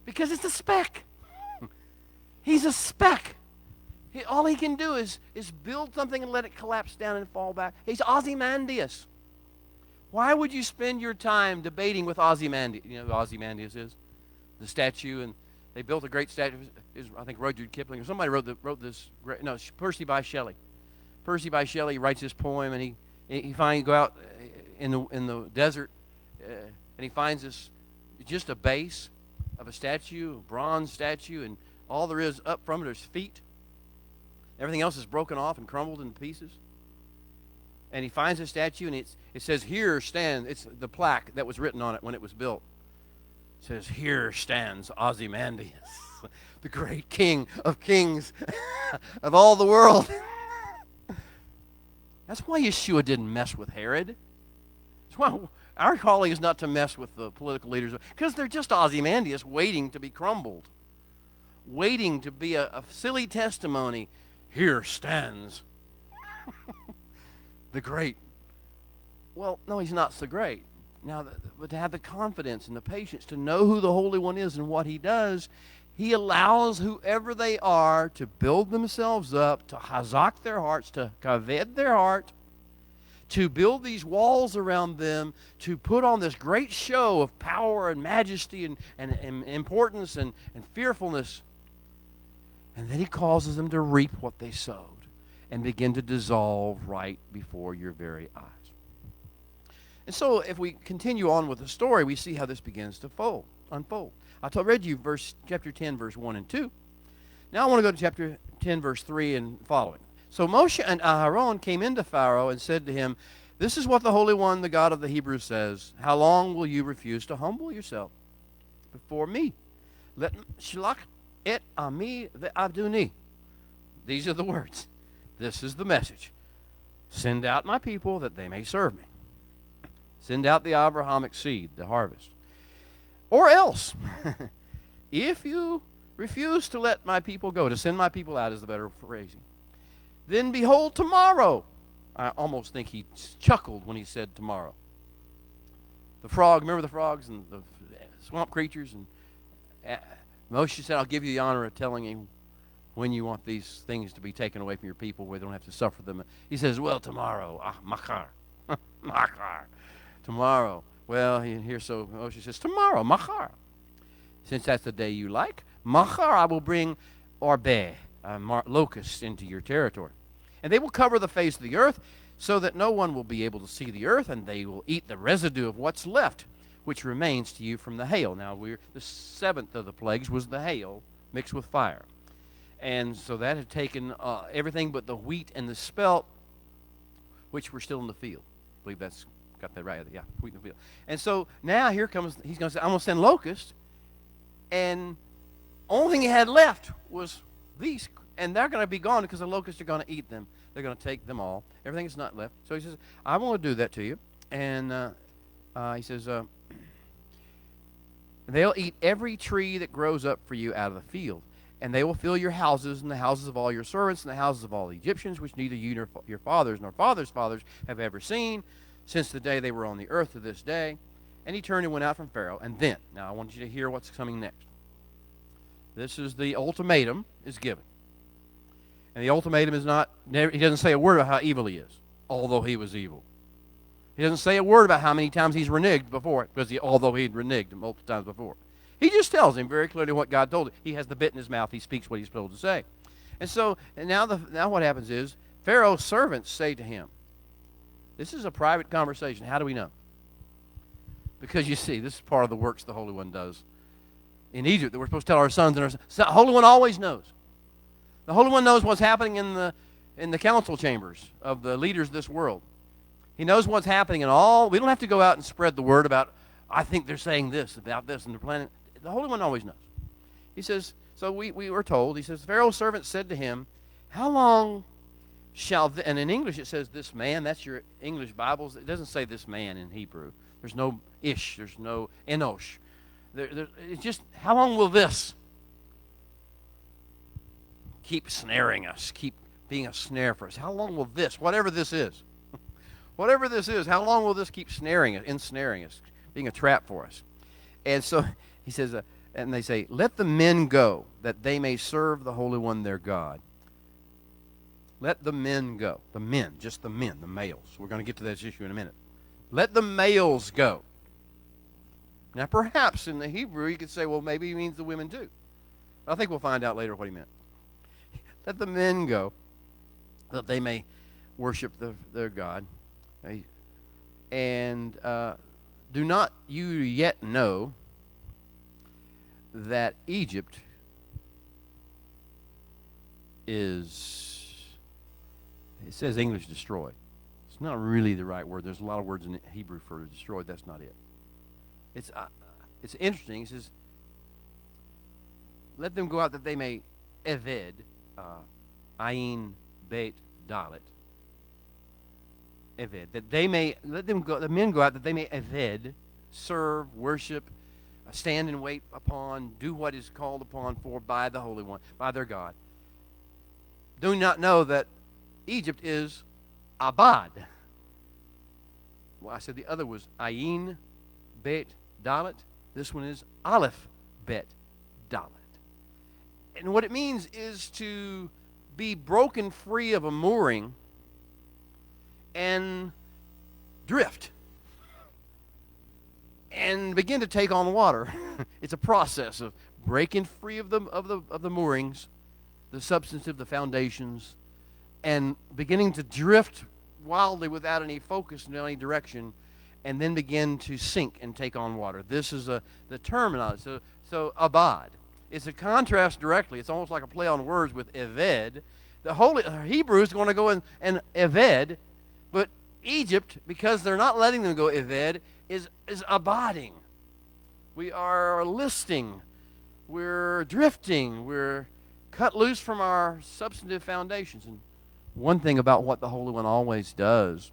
Because it's a speck. He's a speck. All he can do is build something and let it collapse down and fall back. He's Ozymandias. Why would you spend your time debating with Ozymandias? You know who Ozymandias is? The statue, and they built a great statue. I think Rudyard Kipling or somebody wrote this. No, Percy Bysshe Shelley. Percy Bysshe Shelley writes this poem, and he finally go out in the desert, and he finds this just a base of a statue, a bronze statue, and all there is up from it is feet. Everything else is broken off and crumbled into pieces. And he finds a statue, and it says, "Here stands." It's the plaque that was written on it when it was built. It says, "Here stands Ozymandias, the great king of kings of all the world." That's why Yeshua didn't mess with Herod. That's why our calling is not to mess with the political leaders, because they're just Ozymandias waiting to be crumbled, waiting to be a silly testimony. Here stands the great Well, no, he's not so great. Now, but to have the confidence and the patience to know who the Holy One is and what he does, he allows whoever they are to build themselves up, to hazak their hearts, to kaved their heart, to build these walls around them, to put on this great show of power and majesty and importance and fearfulness. And then he causes them to reap what they sowed and begin to dissolve right before your very eyes. And so if we continue on with the story, we see how this begins to unfold. I read you chapter 10, verse 1 and 2. Now I want to go to chapter 10, verse 3 and following. So Moshe and Aharon came into Pharaoh and said to him, "This is what the Holy One, the God of the Hebrews, says. How long will you refuse to humble yourself before me? Let shlach et ami ve'avduni." These are the words. This is the message. Send out my people that they may serve me. Send out the Abrahamic seed, the harvest. Or else, if you refuse to let my people go, to send my people out is the better phrasing, then behold, tomorrow. I almost think he chuckled when he said tomorrow. The frog, remember the frogs and the swamp creatures? And Moshe said, I'll give you the honor of telling him when you want these things to be taken away from your people where they don't have to suffer them. He says, well, tomorrow. Machar. Machar. Tomorrow. Well, so Moshe says, tomorrow, machar. Since that's the day you like, machar I will bring arbeh, locusts, into your territory. And they will cover the face of the earth so that no one will be able to see the earth, and they will eat the residue of what's left, which remains to you from the hail. Now, the seventh of the plagues was the hail mixed with fire. And so that had taken everything but the wheat and the spelt, which were still in the field. I believe that's got that right. Yeah, wheat in the field. And so now he's going to say, I'm going to send locusts. And only thing he had left was these. And they're going to be gone because the locusts are going to eat them. They're going to take them all. Everything is not left. So he says, I want to do that to you. And he says, they'll eat every tree that grows up for you out of the field. And they will fill your houses and the houses of all your servants and the houses of all the Egyptians, which neither you nor your fathers nor fathers' fathers have ever seen, since the day they were on the earth to this day. And he turned and went out from Pharaoh. And then, now I want you to hear what's coming next. This is the ultimatum is given. And the ultimatum is not, he doesn't say a word about how evil he is, although he was evil. He doesn't say a word about how many times he's reneged before, although he'd reneged multiple times before. He just tells him very clearly what God told him. He has the bit in his mouth. He speaks what he's told to say. And now what happens is, Pharaoh's servants say to him, this is a private conversation. How do we know? Because you see, this is part of the works the Holy One does in Egypt that we're supposed to tell our sons and our sons. The Holy One always knows. The Holy One knows what's happening in the council chambers of the leaders of this world. He knows what's happening in all. We don't have to go out and spread the word about, I think they're saying this about this and they're planning. The Holy One always knows. He says, so we were told, he says, Pharaoh's servant said to him, how long shall, and in English it says this man, that's your English Bibles. It doesn't say this man in Hebrew. There's no ish, there's no enosh. It's just, how long will this keep snaring us, keep being a snare for us? How long will this, whatever this is, how long will this keep ensnaring us, being a trap for us? And so he says, and they say, let the men go, that they may serve the Holy One their God. Let the men go. The men, just the men, the males. We're going to get to that issue in a minute. Let the males go. Now, perhaps in the Hebrew, you could say, well, maybe he means the women too. I think we'll find out later what he meant. Let the men go, that they may worship their God. And do not you yet know that Egypt is, it says English destroyed. It's not really the right word. There's a lot of words in Hebrew for destroyed. That's not it. It's interesting. It says, let them go out that they may eved, ayin beit dalet, eved, that they may, let them go, the men go out that they may eved, serve, worship, stand and wait upon, do what is called upon for by the Holy One, by their God. Do not know that Egypt is Abad. Well, I said the other was Ayin Bet Dalet. This one is Aleph Bet Dalet. And what it means is to be broken free of a mooring and drift and begin to take on water. It's a process of breaking free of the moorings, the substantive, the foundations, and beginning to drift wildly without any focus in any direction, and then begin to sink and take on water. This is the terminology. So abad. It's a contrast directly. It's almost like a play on words with eved. The Holy Hebrew is going to go and eved, but Egypt, because they're not letting them go eved, is abiding. We are listing. We're drifting. We're cut loose from our substantive foundations. And one thing about what the Holy One always does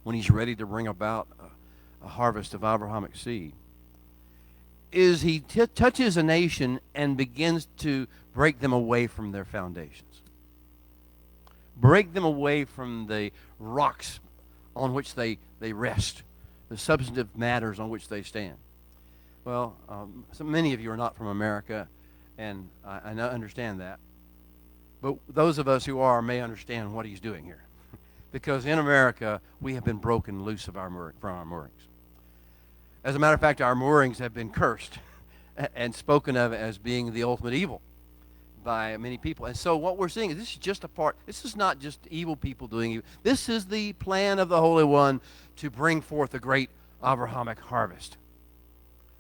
when he's ready to bring about a harvest of Abrahamic seed is he touches a nation and begins to break them away from their foundations. Break them away from the rocks on which they rest, the substantive matters on which they stand. Well, so many of you are not from America, and I understand that. But those of us who are may understand what he's doing here. Because in America, we have been broken loose from our moorings. As a matter of fact, our moorings have been cursed and spoken of as being the ultimate evil by many people. And so what we're seeing is this is just a part. This is not just evil people doing evil. This is the plan of the Holy One to bring forth a great Abrahamic harvest,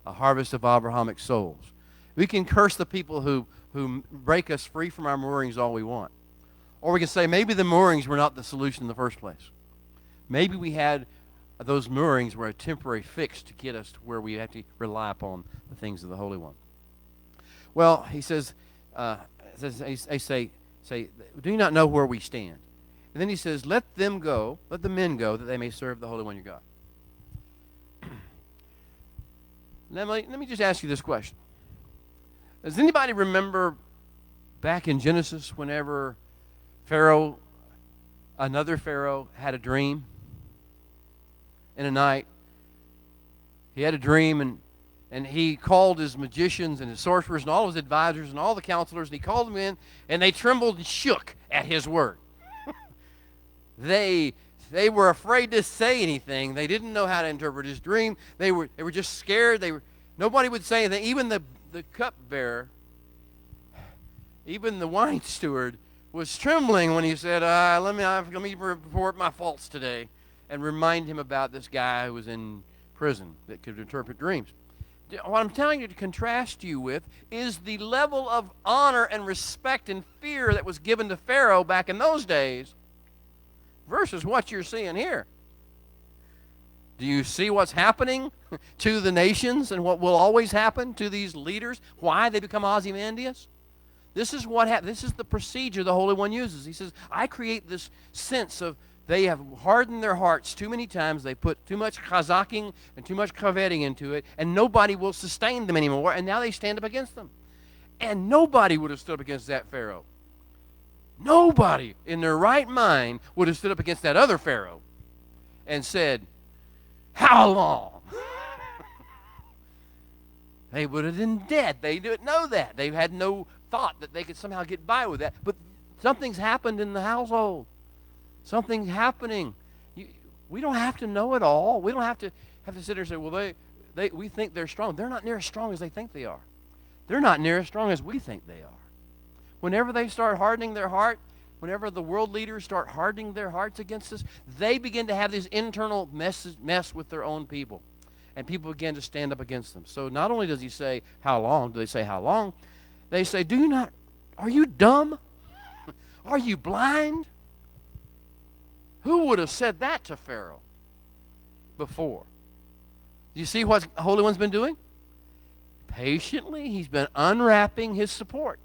a harvest of Abrahamic souls. We can curse the people who break us free from our moorings all we want. Or we can say maybe the moorings were not the solution in the first place. Maybe we had those moorings were a temporary fix to get us to where we have to rely upon the things of the Holy One. Well, he says, they say, do you not know where we stand? And then he says, let the men go, that they may serve the Holy One your God. Let me just ask you this question. Does anybody remember back in Genesis whenever another Pharaoh had a dream in a night? He had a dream, and he called his magicians and his sorcerers and all his advisors and all the counselors, and he called them in, and they trembled and shook at his word. They were afraid to say anything. They didn't know how to interpret his dream. They were just scared. Nobody would say anything. Even the cupbearer, even the wine steward, was trembling when he said, let me report my faults today, and remind him about this guy who was in prison that could interpret dreams. What I'm telling you to contrast you with is the level of honor and respect and fear that was given to Pharaoh back in those days versus what you're seeing here. Do you see what's happening to the nations and what will always happen to these leaders? Why they become Ozymandias? This is what this is the procedure the Holy One uses. He says, I create this sense of they have hardened their hearts too many times. They put too much chazaking and too much kaveting into it, and nobody will sustain them anymore, and now they stand up against them. And nobody would have stood up against that Pharaoh. Nobody in their right mind would have stood up against that other Pharaoh and said, how long? They would have been dead. They didn't know that. They had no thought that they could somehow get by with that. But something's happened in the household. Something's happening. We don't have to know it all. We don't have to sit there and say, well, we think they're strong. They're not near as strong as they think they are. They're not near as strong as we think they are. Whenever they start hardening their heart, whenever the world leaders start hardening their hearts against us, they begin to have this internal mess with their own people. And people begin to stand up against them. So not only does he say, how long? Do they say, how long? They say, are you dumb? Are you blind? Who would have said that to Pharaoh before? Do you see what the Holy One's been doing? Patiently, he's been unwrapping his support.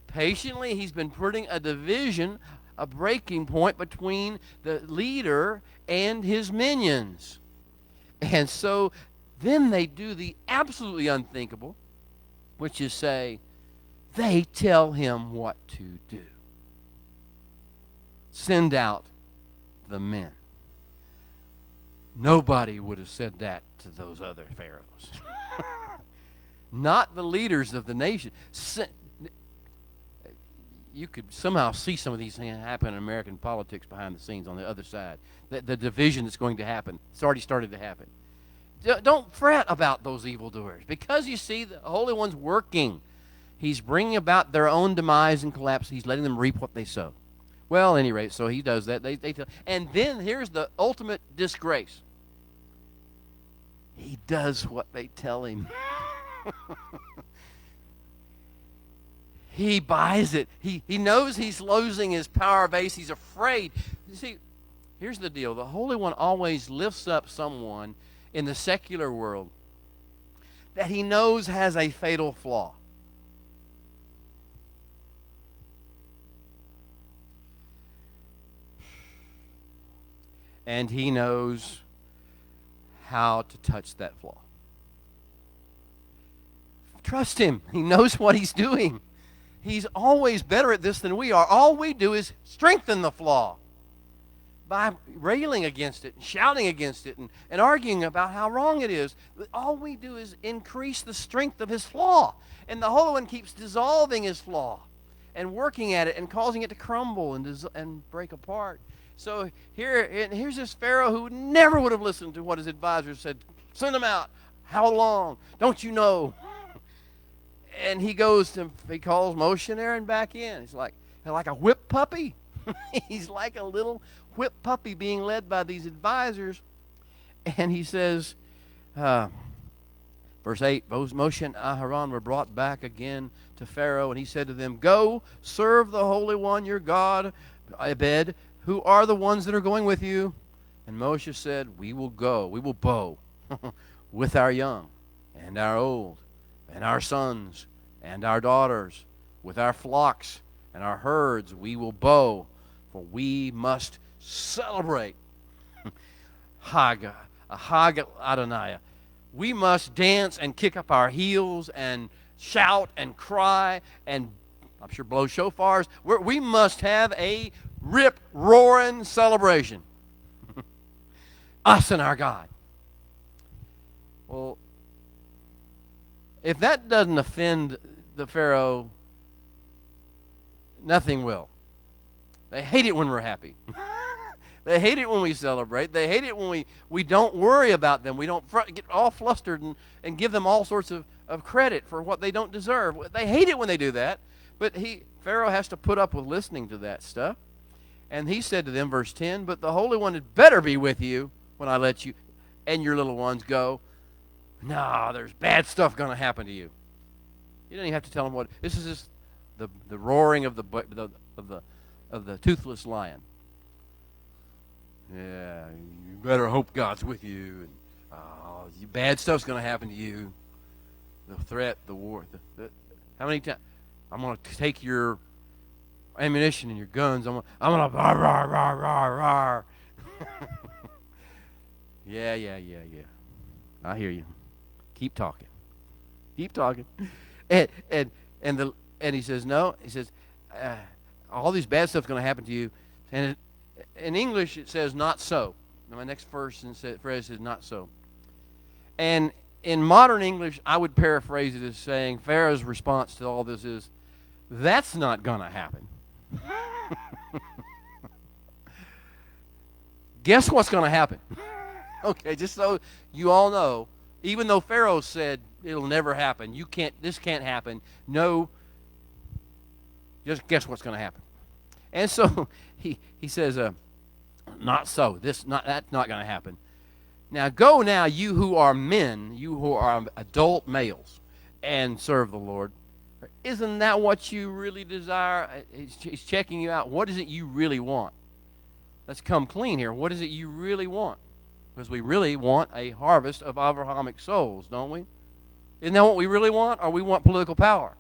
Patiently, he's been putting a division, a breaking point between the leader and his minions. And so then they do the absolutely unthinkable, which is say, they tell him what to do. Send out the men. Nobody would have said that to those other pharaohs. Not the leaders of the nation. You could somehow see some of these things happen in American politics behind the scenes on the other side. The division that's going to happen. It's already started to happen. Don't fret about those evildoers, because you see the Holy One's working. He's bringing about their own demise and collapse. He's letting them reap what they sow. Well, at any rate, so he does that. And then here's the ultimate disgrace. He does what they tell him. He buys it. He knows he's losing his power base. He's afraid. You see, here's the deal. The Holy One always lifts up someone in the secular world that he knows has a fatal flaw. And he knows how to touch that flaw. Trust him. He knows what he's doing. He's always better at this than we are. All we do is strengthen the flaw by railing against it, and shouting against it, and arguing about how wrong it is. All we do is increase the strength of his flaw. And the Holy One keeps dissolving his flaw and working at it and causing it to crumble and break apart. So here's this Pharaoh who never would have listened to what his advisors said. Send him out. How long? Don't you know? And he calls Moshe and Aaron back in. He's like a whipped puppy. He's like a little whipped puppy being led by these advisors. And he says, verse 8, Moshe and Aharon were brought back again to Pharaoh, and he said to them, go, serve the Holy One, your God, Abed. Who are the ones that are going with you? And Moshe said, we will go, we will bow with our young and our old and our sons and our daughters, with our flocks and our herds we will bow, for we must celebrate. Hag Adonai. We must dance and kick up our heels and shout and cry and, I'm sure, blow shofars. We must have a rip-roaring celebration. Us and our God. Well, if that doesn't offend the Pharaoh, nothing will. They hate it when we're happy. They hate it when we celebrate. They hate it when we don't worry about them. We don't get all flustered and give them all sorts of credit for what they don't deserve. They hate it when they do that. But Pharaoh has to put up with listening to that stuff. And he said to them, verse 10, but the Holy One had better be with you when I let you and your little ones go. No, there's bad stuff going to happen to you. You don't even have to tell them what. This is just the roaring of the toothless lion. Yeah, you better hope God's with you. And bad stuff's going to happen to you. The threat, the war. How many times? I'm going to take your ammunition and your guns. I'm going to rar, rar, rar, rar, rar. Yeah. I hear you. Keep talking. And he says, no. He says, all these bad stuff's going to happen to you. And in English, it says, not so. Now, my next phrase says, not so. And in modern English, I would paraphrase it as saying, Pharaoh's response to all this is, that's not going to happen. Guess what's going to happen? Okay, just so you all know, even though Pharaoh said it'll never happen, this can't happen, no, just guess what's going to happen. And so he says, not so. That's not going to happen. Now go now, you who are men, you who are adult males, and serve the Lord. Isn't that what you really desire? He's checking you out. What is it you really want? Let's come clean here. What is it you really want? Because we really want a harvest of Abrahamic souls, don't we? Isn't that what we really want? Or we want political power?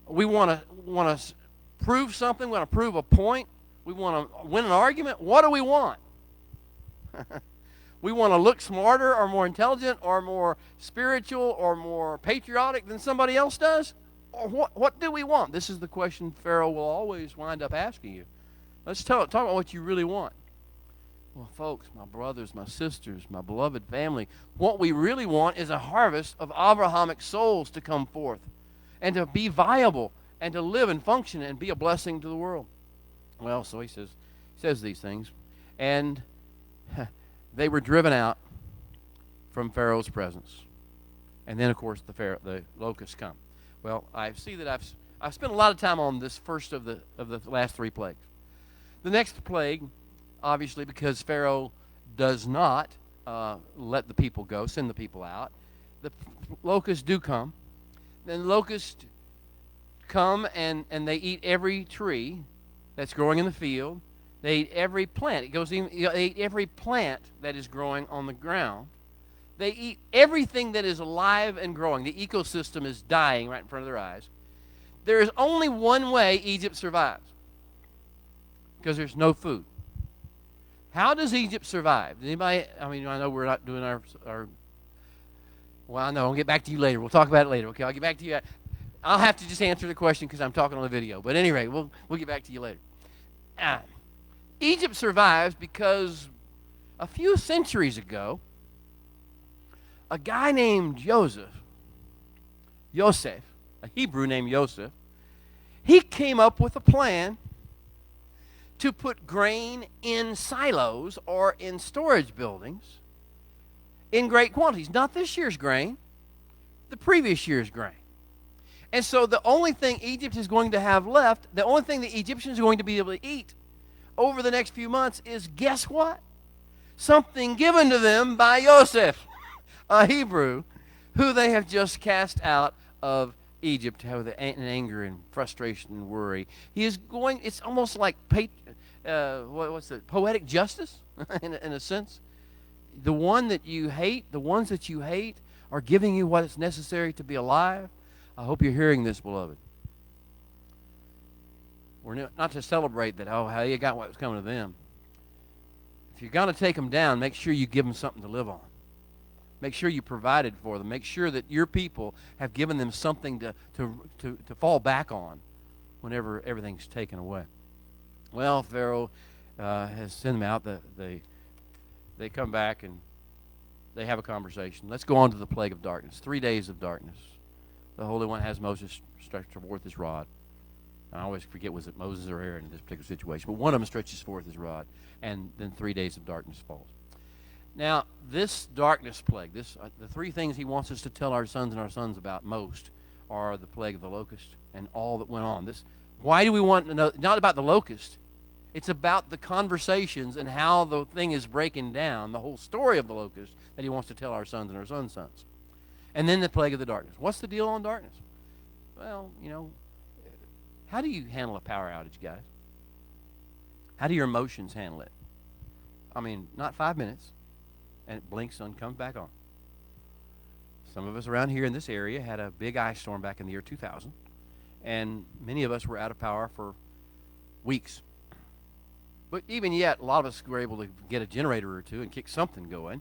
We want to prove something. We want to prove a point. We want to win an argument. What do we want? We want to look smarter or more intelligent or more spiritual or more patriotic than somebody else does? Or what do we want? This is the question Pharaoh will always wind up asking you. Let's talk about what you really want. Well, folks, my brothers, my sisters, my beloved family, what we really want is a harvest of Abrahamic souls to come forth and to be viable and to live and function and be a blessing to the world. Well, so he says these things, and they were driven out from Pharaoh's presence. And then, of course, the locusts come. Well, I see that I've spent a lot of time on this first of the last three plagues. The next plague, obviously, because Pharaoh does not let the people go, send the people out, the locusts do come. Then locusts come and they eat every tree that's growing in the field. They eat every plant. They eat every plant that is growing on the ground. They eat everything that is alive and growing. The ecosystem is dying right in front of their eyes. There is only one way Egypt survives, because there's no food. How does Egypt survive? Anybody? I mean, I know we're not doing our well, I know. I'll get back to you later. We'll talk about it later. Okay, I'll get back to you. I'll have to just answer the question because I'm talking on the video. But anyway, we'll get back to you later. Egypt survives because a few centuries ago, a guy named Yosef, a Hebrew named Yosef, he came up with a plan to put grain in silos or in storage buildings in great quantities. Not this year's grain, the previous year's grain. And so the only thing Egypt is going to have left, the only thing the Egyptians are going to be able to eat over the next few months is, guess what? Something given to them by Yosef, a Hebrew, who they have just cast out of Egypt with anger and frustration and worry. He is going, it's almost like poetic justice in a sense. The ones that you hate are giving you what is necessary to be alive. I hope you're hearing this, beloved. We're not to celebrate that, how you got what was coming to them. If you're going to take them down, make sure you give them something to live on. Make sure you provided for them. Make sure that your people have given them something to fall back on whenever everything's taken away. Well, Pharaoh has sent them out. They come back and they have a conversation. Let's go on to the plague of darkness. 3 days of darkness. The Holy One has Moses stretch forth his rod. I always forget, was it Moses or Aaron in this particular situation. But one of them stretches forth his rod, and then 3 days of darkness falls. Now, this darkness plague, the three things he wants us to tell our sons and our sons about most are the plague of the locust and all that went on. Why do we want to know? Not about the locust. It's about the conversations and how the thing is breaking down, the whole story of the locust that he wants to tell our sons and our sons' sons. And then the plague of the darkness. What's the deal on darkness? Well, how do you handle a power outage, guys? How do your emotions handle it? I mean, not 5 minutes, and it blinks and comes back on. Some of us around here in this area had a big ice storm back in the year 2000, and many of us were out of power for weeks. But even yet, a lot of us were able to get a generator or two and kick something going.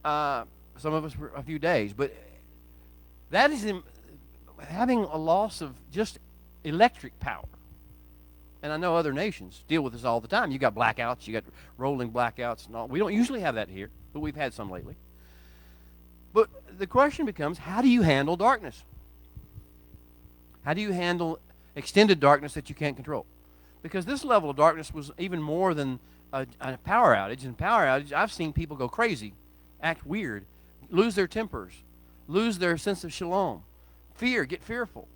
Some of us were a few days. But that is having a loss of just electric power. And I know other nations deal with this all the time. You got blackouts, you got rolling blackouts and all. We don't usually have that here, but we've had some lately. But the question becomes, how do you handle darkness? How do you handle extended darkness that you can't control? Because this level of darkness was even more than a power outage. In power outage, I've seen people go crazy, act weird, lose their tempers, lose their sense of shalom, get fearful,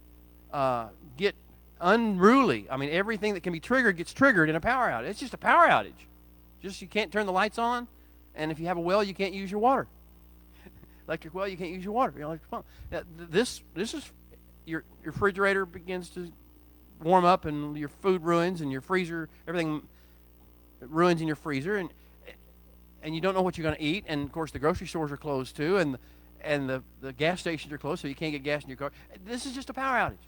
get unruly. I mean, everything that can be triggered gets triggered in a power outage. It's just a power outage. Just you can't turn the lights on, and if you have a well, you can't use your water. Electric well, you can't use your water. Your electric phone. This is your refrigerator begins to warm up, and your food ruins, and your freezer, everything ruins in your freezer, and you don't know what you're going to eat. And of course, the grocery stores are closed too, and the gas stations are closed, so you can't get gas in your car. This is just a power outage.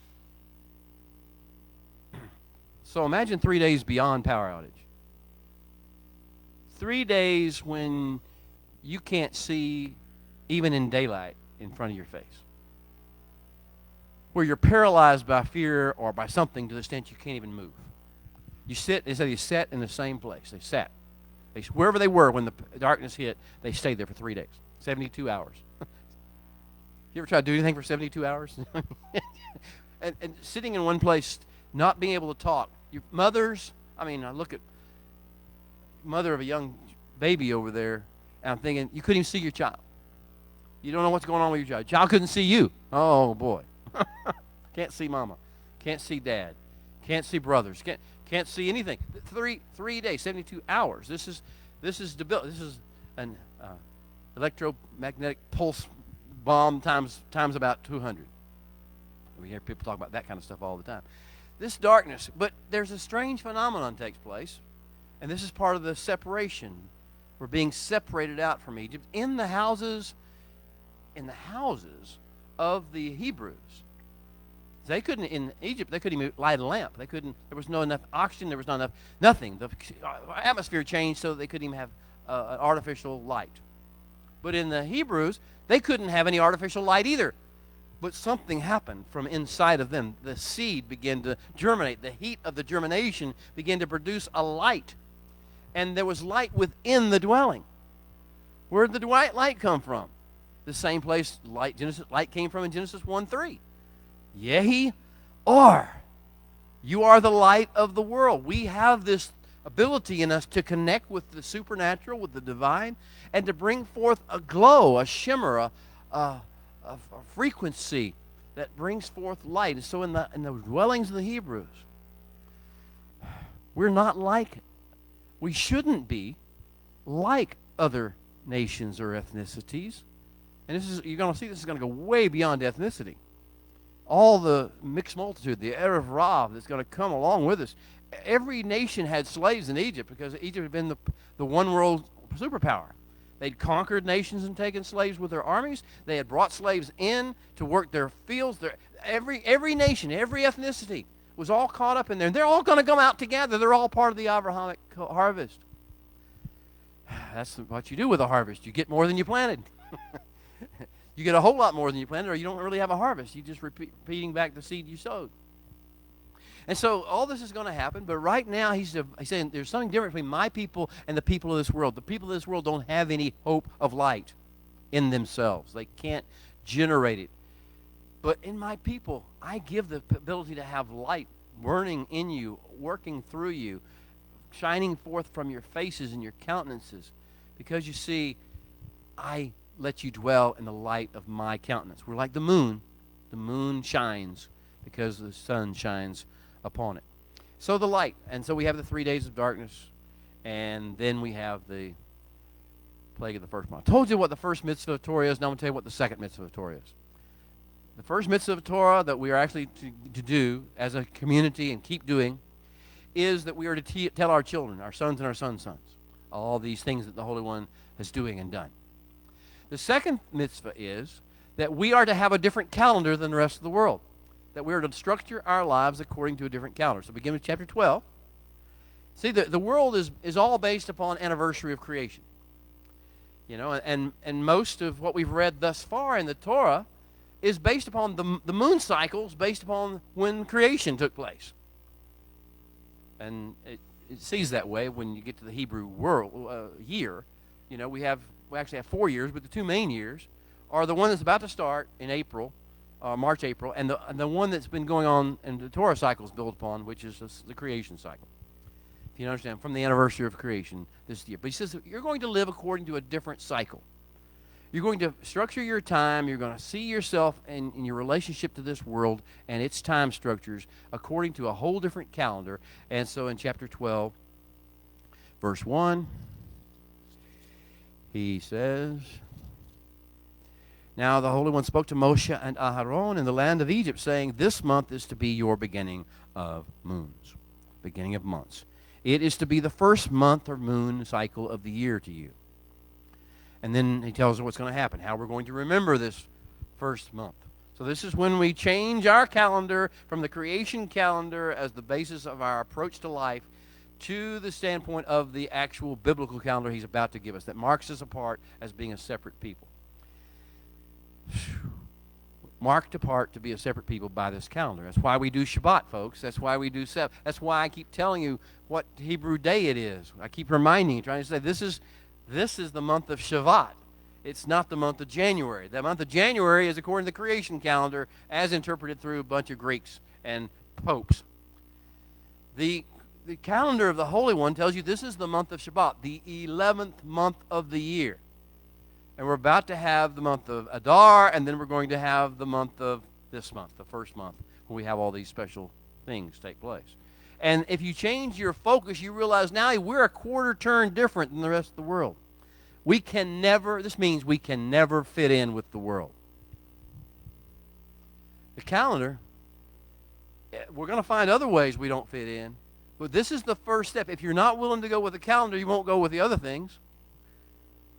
So imagine 3 days beyond power outage. 3 days when you can't see even in daylight in front of your face. Where you're paralyzed by fear or by something to the extent you can't even move. You sit in the same place. They sat. Wherever they were when the darkness hit, they stayed there for 3 days, 72 hours. You ever try to do anything for 72 hours? and sitting in one place, not being able to talk. Your mothers, I look at mother of a young baby over there, and I'm thinking, you couldn't even see your child. You don't know what's going on with your child. Child couldn't see you. Oh, boy. Can't see mama. Can't see dad. Can't see brothers. Can't see anything. 3 days, 72 hours. This is an electromagnetic pulse bomb times about 200. We hear people talk about that kind of stuff all the time. This darkness, but there's a strange phenomenon takes place, and this is part of the separation. We're being separated out from Egypt in the houses of the Hebrews. They couldn't, in Egypt, they couldn't even light a lamp. There was no enough oxygen, there was not enough, nothing. The atmosphere changed so they couldn't even have an artificial light. But in the Hebrews, they couldn't have any artificial light either. But something happened from inside of them. The seed began to germinate. The heat of the germination began to produce a light. And there was light within the dwelling. Where did the light come from? The same place light came from in Genesis 1:3. Yehi are. You are the light of the world. We have this ability in us to connect with the supernatural, with the divine, and to bring forth a glow, a shimmer, a frequency that brings forth light. And so in the dwellings of the Hebrews, we shouldn't be like other nations or ethnicities. And you're going to see this is going to go way beyond ethnicity. All the mixed multitude, the Erev Rav that's going to come along with us. Every nation had slaves in Egypt because Egypt had been the one world superpower. They'd conquered nations and taken slaves with their armies. They had brought slaves in to work their fields. Every nation, every ethnicity was all caught up in there. And they're all going to come out together. They're all part of the Abrahamic harvest. That's what you do with a harvest. You get more than you planted. You get a whole lot more than you planted, or you don't really have a harvest. You're just repeating back the seed you sowed. And so all this is going to happen, but right now he's saying there's something different between my people and the people of this world. The people of this world don't have any hope of light in themselves. They can't generate it. But in my people, I give the ability to have light burning in you, working through you, shining forth from your faces and your countenances. Because you see, I let you dwell in the light of my countenance. We're like the moon. The moon shines because the sun shines upon it. So the light. And so we have the 3 days of darkness, and then we have the plague of the first month. I told you what the first mitzvah of Torah is. Now I'm going to tell you what the second mitzvah of Torah is. The first mitzvah of Torah that we are actually to do as a community and keep doing is that we are to tell our children, our sons and our sons' sons, all these things that the Holy One is doing and done. The second mitzvah is that we are to have a different calendar than the rest of the world, that we are to structure our lives according to a different calendar. So begin with chapter 12. See, the world is all based upon anniversary of creation. You know, and most of what we've read thus far in the Torah is based upon the moon cycles, based upon when creation took place. And it sees that way when you get to the Hebrew year. You know, we actually have 4 years, but the two main years are the one that's about to start in April, March, April, and the one that's been going on and the Torah cycle is built upon, which is the creation cycle. If you understand, from the anniversary of creation this year. But he says that you're going to live according to a different cycle. You're going to structure your time. You're going to see yourself in your relationship to this world and its time structures according to a whole different calendar. And so in chapter 12, verse 1, he says, Now the Holy One spoke to Moshe and Aharon in the land of Egypt, saying, This month is to be your beginning of moons, beginning of months. It is to be the first month or moon cycle of the year to you. And then he tells us what's going to happen, how we're going to remember this first month. So this is when we change our calendar from the creation calendar as the basis of our approach to life to the standpoint of the actual biblical calendar he's about to give us that marks us apart as being a separate people. marked apart to be a separate people by this calendar. That's why we do Shabbat, folks. That's why we do Sabbath. That's why I keep telling you what Hebrew day it is. I keep reminding you, trying to say this is the month of Shavat. It's not the month of January. The month of January is according to the creation calendar as interpreted through a bunch of Greeks and popes. The calendar of the Holy One tells you this is the month of Shabbat, the 11th month of the year. And we're about to have the month of Adar, and then we're going to have the month of this month, the first month, when we have all these special things take place. And if you change your focus, you realize now we're a quarter turn different than the rest of the world. This means we can never fit in with the world. The calendar, we're going to find other ways we don't fit in, but this is the first step. If you're not willing to go with the calendar, you won't go with the other things.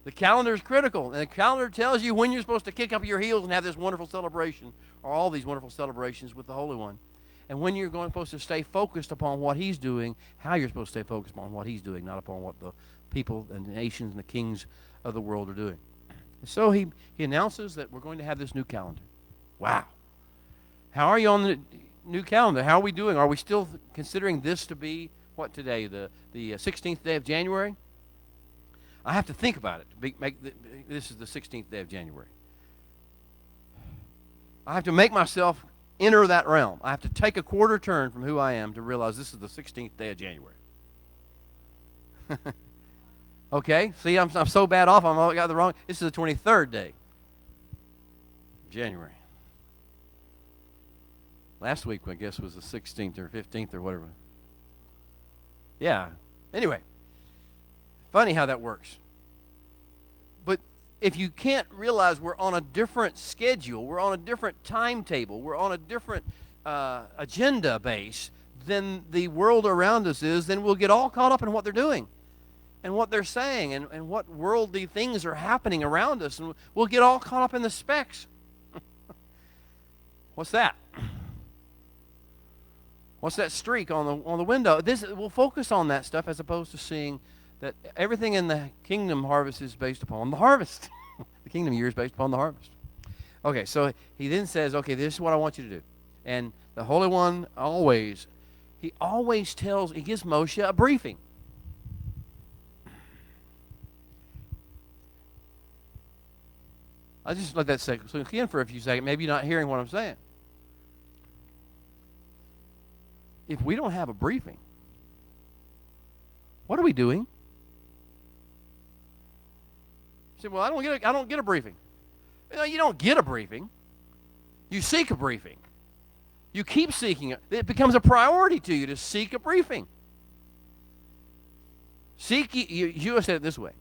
The calendar is critical, and the calendar tells you when you're supposed to kick up your heels and have this wonderful celebration, or all these wonderful celebrations with the Holy One, and when you're supposed to stay focused upon what He's doing, how you're supposed to stay focused upon what He's doing, not upon what the people and the nations and the kings of the world are doing. And so he announces that we're going to have this new calendar. Wow. How are you on the new calendar? How are we doing? Are we still considering this to be, what today, the 16th day of January? I have to think about it. This is the 16th day of January. I have to make myself enter that realm. I have to take a quarter turn from who I am to realize this is the 16th day of January. Okay, see, I'm so bad off. I got the wrong. This is the 23rd day of January. Last week, I guess, was the 16th or 15th or whatever. Yeah. Anyway. Funny how that works. But if you can't realize we're on a different schedule, we're on a different timetable, we're on a different agenda base than the world around us is, then we'll get all caught up in what they're doing and what they're saying and what worldly things are happening around us. And we'll get all caught up in the specs. What's that? What's that streak on the window? We'll focus on that stuff as opposed to seeing that everything in the kingdom harvest is based upon the harvest. The kingdom year is based upon the harvest. Okay, so he then says, okay, this is what I want you to do. And the Holy One he gives Moshe a briefing. I'll just let that sink in for a few seconds. Maybe you're not hearing what I'm saying. If we don't have a briefing, what are we doing? You say, well, I don't get a briefing. You know, you don't get a briefing. You seek a briefing. You keep seeking it. It becomes a priority to you to seek a briefing. You said it this way.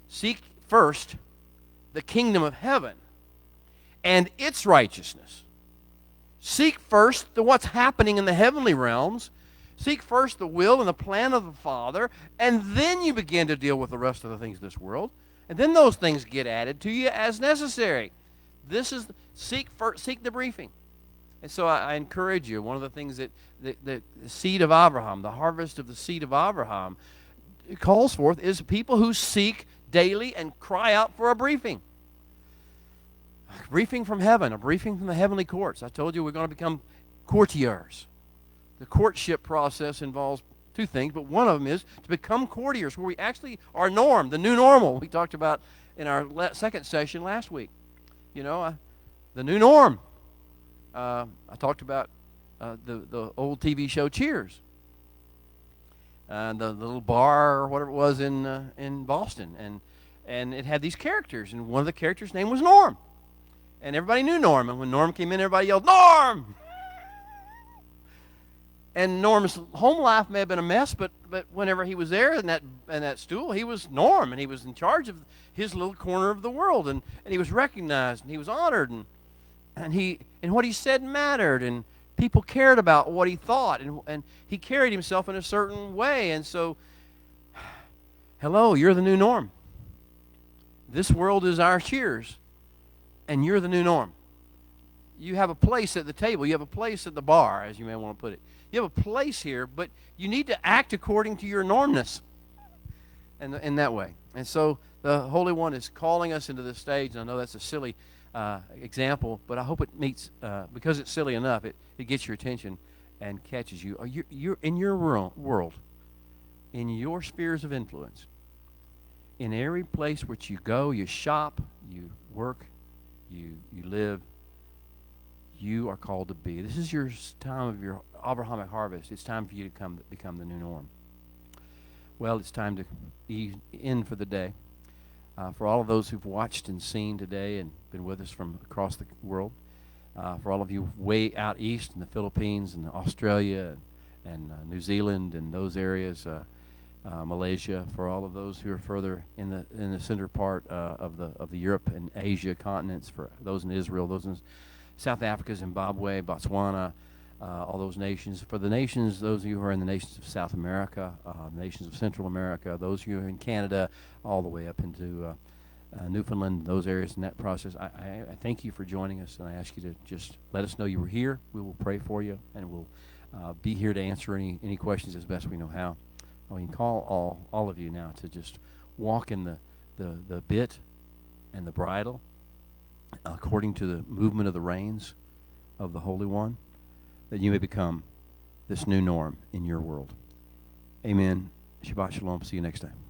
Seek first the kingdom of heaven and its righteousness. Seek first what's happening in the heavenly realms. Seek first the will and the plan of the Father, and then you begin to deal with the rest of the things of this world. And then those things get added to you as necessary. Seek the briefing. And so I encourage you, one of the things that the seed of Abraham, the harvest of the seed of Abraham, calls forth is people who seek daily and cry out for a briefing. A briefing from heaven, a briefing from the heavenly courts. I told you we're going to become courtiers. The courtship process involves two things, but one of them is to become courtiers, where we actually are the new normal. We talked about in our second session last week. You know, the new norm. I talked about the old TV show Cheers, and the little bar or whatever it was in Boston, and it had these characters, and one of the characters' name was Norm, and everybody knew Norm, and when Norm came in, everybody yelled, "Norm!" And Norm's home life may have been a mess, but whenever he was there in that stool, he was Norm, and he was in charge of his little corner of the world, and he was recognized, and he was honored, and what he said mattered, and people cared about what he thought, and he carried himself in a certain way. And so, hello, you're the new Norm. This world is our Cheers, and you're the new Norm. You have a place at the table. You have a place at the bar, as you may want to put it. You have a place here, but you need to act according to your normness in that way. And so the Holy One is calling us into this stage. And I know that's a silly example, but I hope it meets, because it's silly enough, it gets your attention and catches you. You're in your world, in your spheres of influence, in every place which you go, you shop, you work, you live, you are called to be. This is your time of your Abrahamic harvest. It's time for you to become the new norm. Well, it's time to end for the day. For all of those who've watched and seen today and been with us from across the world, for all of you way out east in the Philippines and Australia and New Zealand and those areas, Malaysia, for all of those who are further in the center part of the Europe and Asia continents, for those in Israel, those in South Africa, Zimbabwe, Botswana, all those nations. For the nations, those of you who are in the nations of South America, nations of Central America, those of you who are in Canada, all the way up into Newfoundland, those areas in that process, I thank you for joining us, and I ask you to just let us know you were here. We will pray for you, and we'll be here to answer any questions as best we know how. We can call all of you now to just walk in the bit and the bridle according to the movement of the reins of the Holy One, that you may become this new norm in your world. Amen. Shabbat Shalom. See you next time.